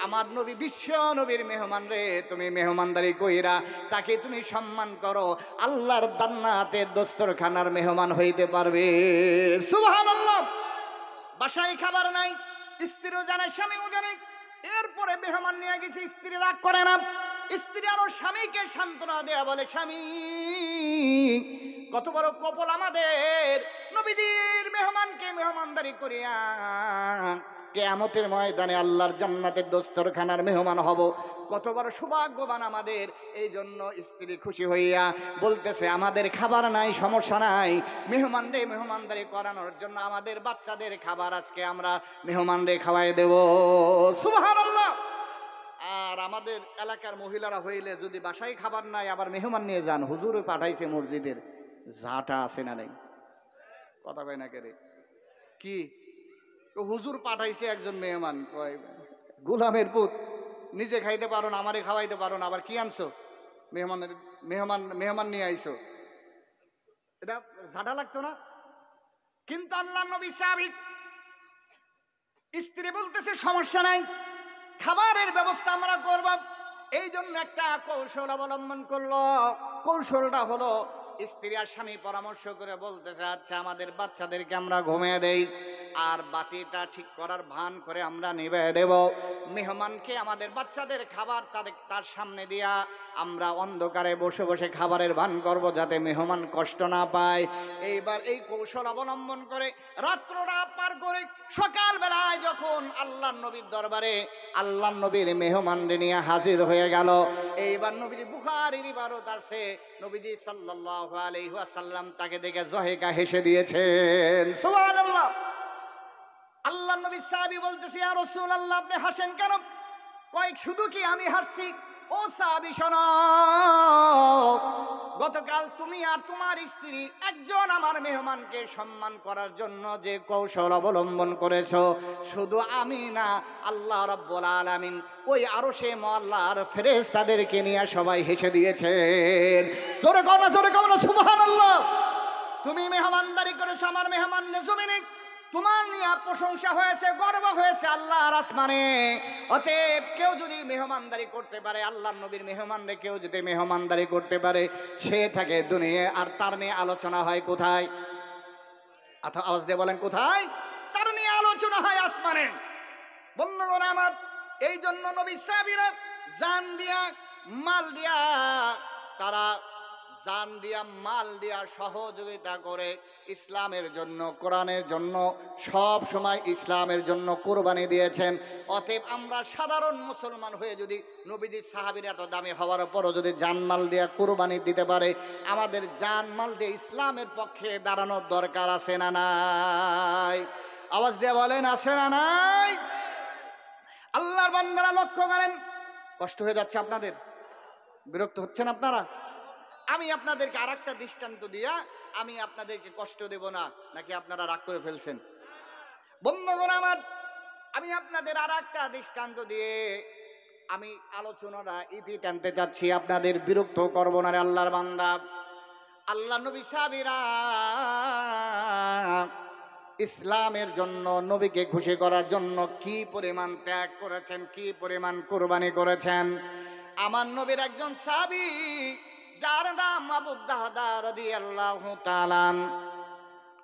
আমার নবী বিশ্ব নবীর মেহমান রে, তুমি মেহমানদারি কইরা তাকে তুমি সম্মান করো, আল্লাহর জান্নাতের দস্তরখানার মেহমান হইতে পারবে। সুবহানাল্লাহ। বাসায় খাবার নাই, স্ত্রীও জানে, স্বামীও জানে, এরপরে মেহমান নিয়ে গেছে, স্ত্রী রাগ করে না, স্ত্রী আরো স্বামীকে সান্ত্বনা দেয়া বলে, স্বামী কত বড় কপাল আমাদের, নবীদের মেহমানকে মেহমানদারি করিয়া কিয়ামতের ময়দানে আল্লাহর জান্নাতের দস্তরখানার মেহমান হব, কত বড় সৌভাগ্যবান আমাদের। এই জন্য স্ত্রী খুশি হইয়া বলতেছে, আমাদের খাবার নাই, সমস্যা নাই, মেহমানরে মেহমানদারি করানোর জন্য আমাদের বাচ্চাদের খাবার আজকে আমরা মেহমানরে খাওয়াই দেব। সুবহানাল্লাহ। আর আমাদের এলাকার মহিলারা হইলে যদি বাসায় খাবার নাই আবার মেহমান নিয়ে যান, হুজুর পাঠাইছে মসজিদের, ঝাঁটা আছে না নাই, কথা কয় না কেরে, কি হুজুর পাঠাইছে একজন মেহমান, কয় গোলামের পুত, নিজে খাইতে পারো না, আমারে খাওয়াইতে পারো না, আবার কি আনছো, মেহমান নিয়ে আইছো, এটা ঝাঁটা লাগতো না? কিন্তু আল্লাহর নবী সাহাবীর স্ত্রী বলতেছে, সমস্যা নাই, খাবারের ব্যবস্থা আমরা করব। এই জন্য একটা কৌশল অবলম্বন করলো, কৌশলটা হলো স্ত্রী আর স্বামী পরামর্শ করে বলতেছে, আচ্ছা আমাদের বাচ্চাদেরকে আমরা ঘুমিয়ে দেই, আর বাতিটা ঠিক করার ভান করে আমরা নিভে দেব, মেহমানকে আমাদের বাচ্চাদের খাবার তার সামনে দিয়া আমরা অন্ধকারে বসে বসে খাবারের ভান করব, যাতে মেহমান কষ্ট না পায়। এইবার এই কৌশল অবলম্বন করে রাত্রটা পার করে সকালবেলায় যখন আল্লাহর নবীর দরবারে আল্লাহর নবীর মেহমানদের নিয়ে হাজির হয়ে গেল, এইবার নবীজি বুখারীর ইবারত আছে, নবীজি সাল্লাল্লাহু আলাইহি ওয়াসাল্লাম তাকে দেখে জহেকা হেসে দিয়েছেন। সুবহানাল্লাহ। আল্লাহর নবী সাহাবী বলতেছে, ইয়া রাসূলুল্লাহ আপনি হাসেন কেন? কয় শুধু কি আমি হাসছি? ও সাহাবী শোনো, গতকাল তুমি আর তোমার স্ত্রী একজন আমার মেহমানকে সম্মান করার জন্য যে কৌশল অবলম্বন করেছো, শুধু আমি না, আল্লাহ রাব্বুল আলামিন ওই আরশে মুআল্লার ফেরেশতাদেরকে নিয়ে সবাই হেসে দিয়েছেন। জোরে কও না সুবহানাল্লাহ। তুমি মেহমানদারি করেছো আমার মেহমান জমিনে, তোমার নিয়ে প্রশংসা হয়েছে, গর্ব হয়েছে আল্লাহর আসমানে। অতএব কেউ যদি মেহমানদারি করতে পারে, আল্লাহর নবীর মেহমানরে কেউ যদি মেহমানদারি করতে পারে, সে থাকে দুনিয়া, আর তার নিয়ে আলোচনা হয় কোথায়? আওয়াজ দিয়ে বলেন কোথায়? তার নিয়ে আলোচনা হয় আসমানে। বন্ধুগণ আমার, এই জন্য নবী সাহাবীরা জান দিয়া মাল দিয়া, তারা জান দিয়া মাল দিয়া সহযোগিতা করে ইসলামের জন্য, কোরআনের জন্য, সব সময় ইসলামের জন্য কোরবানি দিয়েছেন। অতএব আমরা সাধারণ মুসলমান হয়ে যদি নবীজি সাহাবীর এত দামি হওয়ার পরও যদি জানমাল দিয়ে কোরবানি দিতে পারে, আমাদের জানমাল দিয়ে ইসলামের পক্ষে দাঁড়ানোর দরকার আছে না নাই? আওয়াজ দিয়ে বলেন আছে না নাই? আল্লাহর বান্দারা লক্ষ্য করেন, কষ্ট হয়ে যাচ্ছে আপনাদের? বিরক্ত হচ্ছেন আপনারা? আমি আপনাদেরকে আর একটা দৃষ্টান্ত দিয়া আমি আপনাদেরকে কষ্ট দেব না, নাকি আপনারা রাগ করে ফেলছেন? বন্ধুগণ আমার, আমি আপনাদের আর একটা দৃষ্টান্ত দিয়ে আমি আলোচনাটা ইতি টানতে যাচ্ছি, আপনাদের বিরক্ত করবো না রে আল্লাহর বান্দা। আল্লাহ নবী সাহাবীরা ইসলামের জন্য, নবীকে খুশি করার জন্য কি পরিমাণ ত্যাগ করেছেন, কি পরিমাণ কুরবানি করেছেন। আমার নবীর একজন সাহাবী যার নাম আবু দাহদা রাদিয়াল্লাহু তাআলা,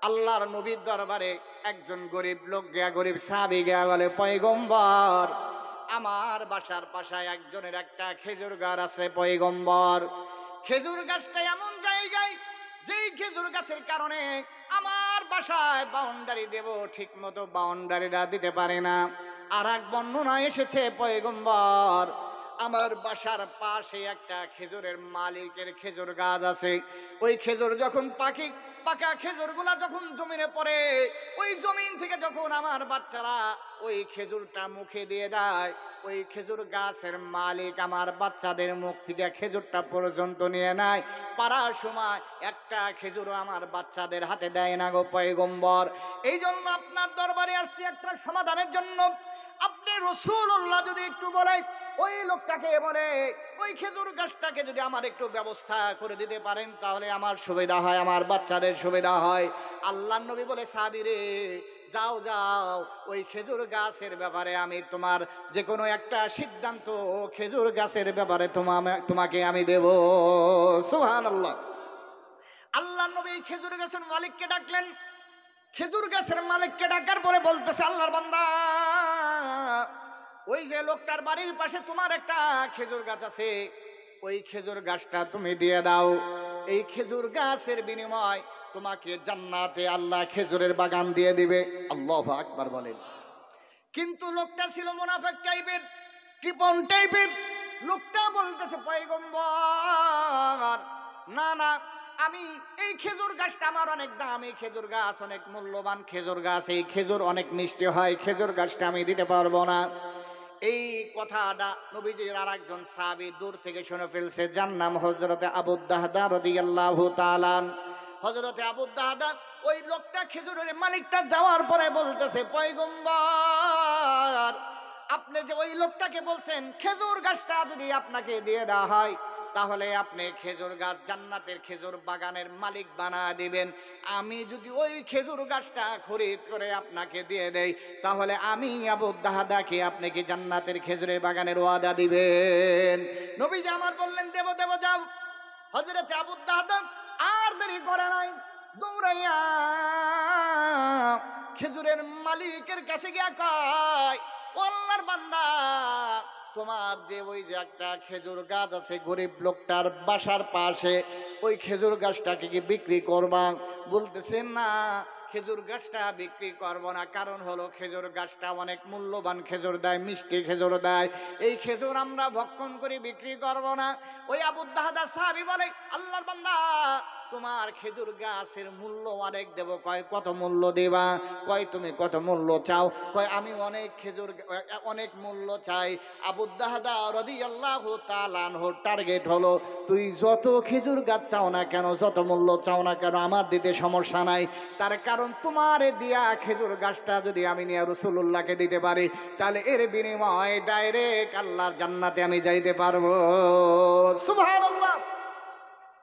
আল্লাহর নবীর দরবারে একজন গরিব লোক গিয়া, গরিব সাহাবী গিয়া বলে, পয়গম্বর, আমার বাসার পাশে একজনের একটা খেজুর গাছ আছে পয়গম্বর, খেজুর গাছটা এমন জায়গায় যেই খেজুর গাছের কারণে আমার বাসায় বাউন্ডারি দেব ঠিক মতো বাউন্ডারিটা দিতে পারে না। আর এক বর্ণনা এসেছে, পয়গম্বর, আমার বাসার পাশে একটা খেজুরের মালিকের খেজুর গাছ আছে, ওই খেজুর যখন পাকা খেজুর গুলা যখন জমিনে পড়ে, ওই জমিন থেকে যখন আমার বাচ্চারা ওই খেজুরটা মুখে দিয়ে দেয়, ওই খেজুর গাছের মালিক আমার বাচ্চাদের মুখ থেকে খেজুরটা পর্যন্ত নিয়ে নেয়, পারার সময় একটা খেজুরও আমার বাচ্চাদের হাতে দেয় না গো পয়গম্বর। এই জন্য আপনার দরবারে আসছি একটা সমাধানের জন্য। আপনি রাসূলুল্লাহ যদি একটু বলে ওই লোকটাকে বলে ওই খেজুর গাছটাকে যদি আমার একটু ব্যবস্থা করে দিতে পারেন তাহলে আমার সুবিধা হয়, আমার বাচ্চাদের সুবিধা হয়। আল্লাহর নবী বলে সাহাবীরে যাও যাও, ওই খেজুর গাছের ব্যাপারে আমি তোমার যে কোনো একটা সিদ্ধান্ত খেজুর গাছের ব্যাপারে তোমাকে আমি দেব। সুবহানাল্লাহ। আল্লাহর নবী খেজুর গাছের মালিককে ডাকলেন। খেজুর গাছের মালিককে ডাকার পরে বলতেছে আল্লাহর বান্দা, ওই যে লোকটার বাড়ির পাশে তোমার একটা খেজুর গাছ আছে, ওই খেজুর গাছটা তুমি দিয়ে দাও। এই খেজুর গাছের বিনিময় তোমাকে জান্নাতে আল্লাহ খেজুরের বাগান দিয়ে দিবে। আল্লাহু আকবার বলেন। কিন্তু লোকটা ছিল মুনাফিক টাইপের, কৃপণ টাইপের। লোকটা বলতেছে পয়গম্বর, না না, আমি এই খেজুর গাছটা আমার অনেক দাম, এই খেজুর গাছ অনেক মূল্যবান খেজুর গাছ, এই খেজুর অনেক মিষ্টি হয়, খেজুর গাছটা আমি দিতে পারবো না। এই কথাটা নবীজির আর একজন সাহাবী দূর থেকে শুনে ফেলছে, যার নাম হযরতে আবু দাহদা রাদিয়াল্লাহু তাআলা। হযরতে আবু দাহদা ওই লোকটা খেজুরের মালিকটা যাওয়ার পরে বলতেছে পয়গম্বর, আপনি যে ওই লোকটাকে বলছেন খেজুর গাছটা যদি আপনাকে দিয়ে দেওয়া হয় তাহলে আপনি খেজুর গাছ জান্নাতের খেজুর বাগানের মালিক বানায় দিবেন। আমি যদি ওই খেজুর গাছটা খরিদ করে আপনাকে দিয়ে দেই তাহলে আমি আবু দাহদাকে আপনি কি জান্নাতের খেজুরের বাগানের ওয়াদা দিবেন? নবীজি আমার বললেন দেব দেব যাও। হযরতে আবু দাহদা আর দেরি করে নাই, দৌড়াইয়া খেজুরের মালিকের কাছে গিয়া কয়, ও আল্লাহর বান্দা, তোমার যে ওই যে একটা খেজুর গাছ আছে গরিব লোকটার বাসার পাশে, ওই খেজুর গাছটাকে কি বিক্রি করবা? বলতেছে না, খেজুর গাছটা বিক্রি করব না, কারণ হলো খেজুর গাছটা অনেক মূল্যবান খেজুর দেয়, মিষ্টি খেজুর দেয়, এই খেজুর আমরা ভক্ষণ করে বিক্রি করব না। ওই আবু দাহদা সাহাবী বলে আল্লাহর বান্দা, তোমার খেজুর গাছের মূল্য অনেক দেব। কয় কত মূল্য দেবা? কয় তুমি কত মূল্য চাও? কয় আমি অনেক মূল্য চাই। আবু দাহদা রাদিয়াল্লাহু তাআলা আনহুর টার্গেট হলো, তুই যত খেজুর গাছ চাও না কেন, যত মূল্য চাও না কেন, আমার দিতে সমস্যা নাই। তার কারণ তোমার দিয়া খেজুর গাছটা যদি আমি নিয়ে রাসূলুল্লাহকে দিতে পারি তাহলে এর বিনিময়ে ডাইরেক্ট আল্লাহর জান্নাতে আমি যাইতে পারবো। সুবহানাল্লাহ।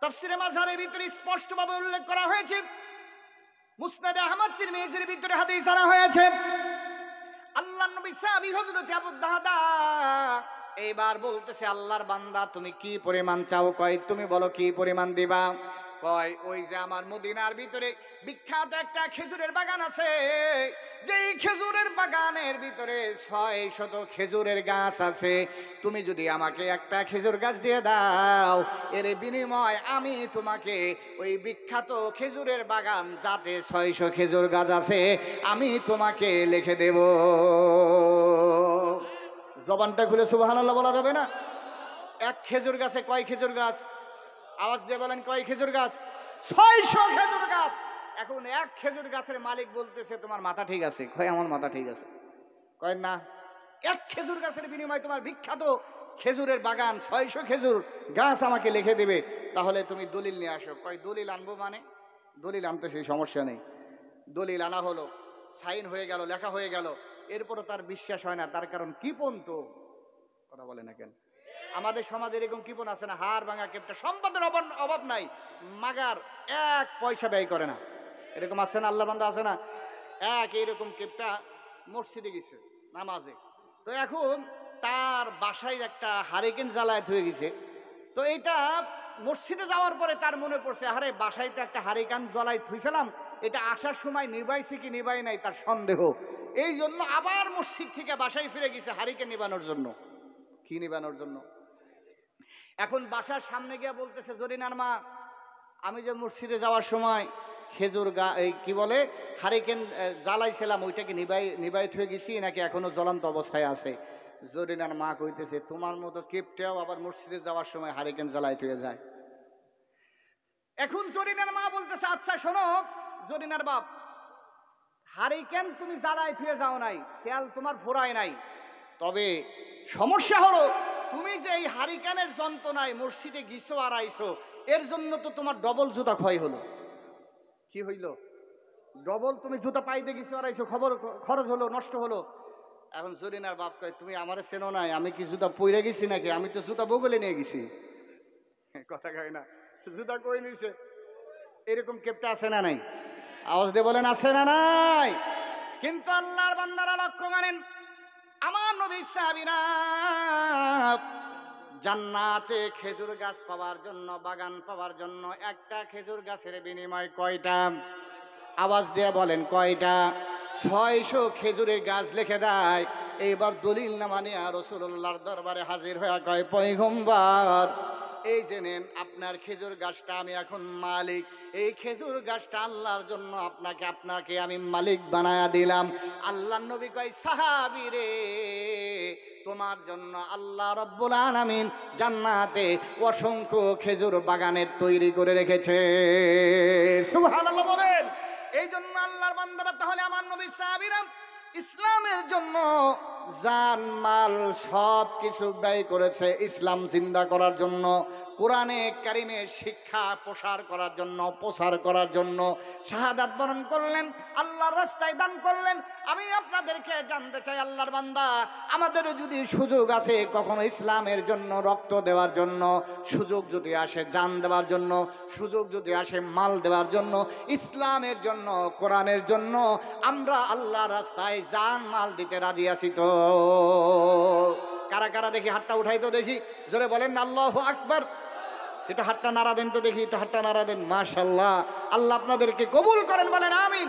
তাফসীরে মাযহারের ভিতরে স্পষ্টভাবে উল্লেখ করা হয়েছে, মুসনাদে আহমদ তিরমিজির ভিতরে হাদিস আনা হয়েছে, আল্লাহর নবী সাহাবী হযরত আবু দাহদা এইবার বলতেছে আল্লাহর বান্দা তুমি কি পরিমাণ চাও? কয় তুমি বলো কি পরিমাণ দিবা? কয় ওই যে আমার মদিনার ভিতরে বিখ্যাত একটা খেজুরের বাগান আছে, যেই খেজুরের বাগানের ভিতরে 600 খেজুরের গাছ আছে, তুমি যদি আমাকে একটা খেজুর গাছ দিয়ে দাও এর বিনিময় আমি তোমাকে ওই বিখ্যাত খেজুরের বাগান যাতে 600 খেজুর গাছ আছে আমি তোমাকে লিখে দেব। জবানটা খুলে সুবহানাল্লাহ বলা যাবে না? এক খেজুর গাছে কয় খেজুর গাছ? আওয়াজ দিয়ে বলেন কয় খেজুর গাছ? 600 খেজুর গাছ। এখন এক খেজুর গাছের মালিক বলতেছে তোমার মাথা ঠিক আছে? কয় আমার মাথা ঠিক আছে। কয় না, এক খেজুর গাছের বিনিময়ে তোমার বিখ্যাত খেজুরের বাগান 600 খেজুর গাছ আমাকে লিখে দেবে, তাহলে তুমি দলিল নিয়ে আসো। কয় দলিল আনবো মানে? দলিল আনতে সেই সমস্যা নেই। দলিল আনা হলো, সাইন হয়ে গেল, লেখা হয়ে গেল, এরপরও তার বিশ্বাস হয় না। তার কারণ কিপন তো, কথা বলে না কেন? আমাদের সমাজে এরকম কিপন আছে না, হাড় ভাঙা কেপটা, সম্পদের অভাব নাই, মাগার 1 পয়সা ব্যয় করে না, এরকম আছে না? আল্লাহ বান্দা আছে না? এইরকম কেপটা মসজিদে গেছে নামাজে, তো এখন তার বাসায় একটা হারিকেন জ্বালায় হয়ে গেছে। তো এইটা মসজিদে যাওয়ার পরে তার মনে পড়ছে, আরে বাসায় তো একটা হারিকেন জ্বালাই থুইছিলাম, এটা আসার সময় নিবাইছি কি নিবাই নাই তার সন্দেহ। এই জন্য আবার মসজিদ থেকে বাসায় ফিরে গেছে হারিকেন নিবানোর জন্য। কি নিবানোর জন্য? এখন বাসার সামনে গিয়ে বলতেছে, জরিনার মা, আমি যে মসজিদে যাওয়ার সময় খেজুর কি বলে হারিকেন জ্বালাইছিলাম, ওইটা কি নিবাই হয়ে গেছি নাকি এখনো জ্বলন্ত অবস্থায় আছে? জরিনার মা কইতেছে, তোমার মতো কেপটাও আবার মসজিদে যাওয়ার সময় হারিকেন জ্বালাই হয়ে যায়। এখন জরিনার মা বলতেছে, আচ্ছা শোনো জরিনার বাপ, হারিকেন তুমি জ্বালাই থুয়ে যাও নাই, তেল তোমার ফোড়ায় নাই, তবে সমস্যা হলো তুমি যে এই হারিকেনের যন্ত্রণায় মসজিদে গিয়েছো আর আইছো, এর জন্য তো তোমার ডবল জুতা ক্ষয় হলো। কি হইল? ডবল তুমি জুতা পাইতে গেছো আর আইছো, খরচ হলো, নষ্ট হলো। এখন জরিনার বাপ কয় তুমি আমারে চেনো নাই, আমি কি জুতা পইরে গেছি নাকি? আমি তো জুতা বগলে নিয়ে গেছি। কথা কয় না, জুতা কই নিছে? এরকম কেপটা আছে না নাই? আওয়াজ দিয়ে বলেন আছে না নাই? কিন্তু আল্লাহর বান্দারা লক্ষ্য করেন, আমার নবী সাহাবীরা জান্নাতে খেজুর গাছ পাওয়ার জন্য, বাগান পাওয়ার জন্য একটা খেজুর গাছের বিনিময় কয়টা? আওয়াজ দিয়ে বলেন কয়টা? 600 খেজুরের গাছ লিখে দেয়। এইবার দলিল নামা নিয়ে রাসূলুল্লাহর দরবারে হাজির হয়ে কয়, পয়গম্বর এই যে নেন আপনার খেজুর গাছটা, আমি এখন মালিক। এই খেজুর গাছটা আল্লাহর জন্য আপনাকে আমি মালিক বানায়া দিলাম। আল্লাহর নবী কয়, সাহাবী রে তোমার জন্য আল্লাহ রাব্বুল আলামিন জান্নাতে অসংখ্য খেজুর বাগানের তৈরি করে রেখেছে। সুবহানাল্লাহ বলেন। এই জন্য আল্লাহর বান্দারা, তাহলে আমার নবী সাহাবীরা ইসলামের জন্য জান মাল সব কিছু ব্যয় করেছে, ইসলাম জিন্দা করার জন্য, কোরআনে কারিমের শিক্ষা প্রসার করার জন্য শাহাদাত বরণ করলেন, আল্লাহর রাস্তায় দান করলেন। আমি আপনাদেরকে জানতে চাই, আল্লাহর বান্দা, আমাদেরও যদি সুযোগ আছে কখনো ইসলামের জন্য রক্ত দেওয়ার জন্য, সুযোগ যদি আসে জান দেওয়ার জন্য, সুযোগ যদি আসে মাল দেওয়ার জন্য, ইসলামের জন্য, কোরআনের জন্য, আমরা আল্লাহর রাস্তায় জান মাল দিতে রাজি আছি তো? কারা কারা দেখি হাতটা উঠাই তো দেখি, জোরে বলেন না আল্লাহু আকবার। এটা হাতটা নাড়া দেন তো দেখি, এটা হাতটা নাড়া দেন। মাশাআল্লাহ, আল্লাহ আপনাদেরকে কবুল করেন, বলেন আমিন।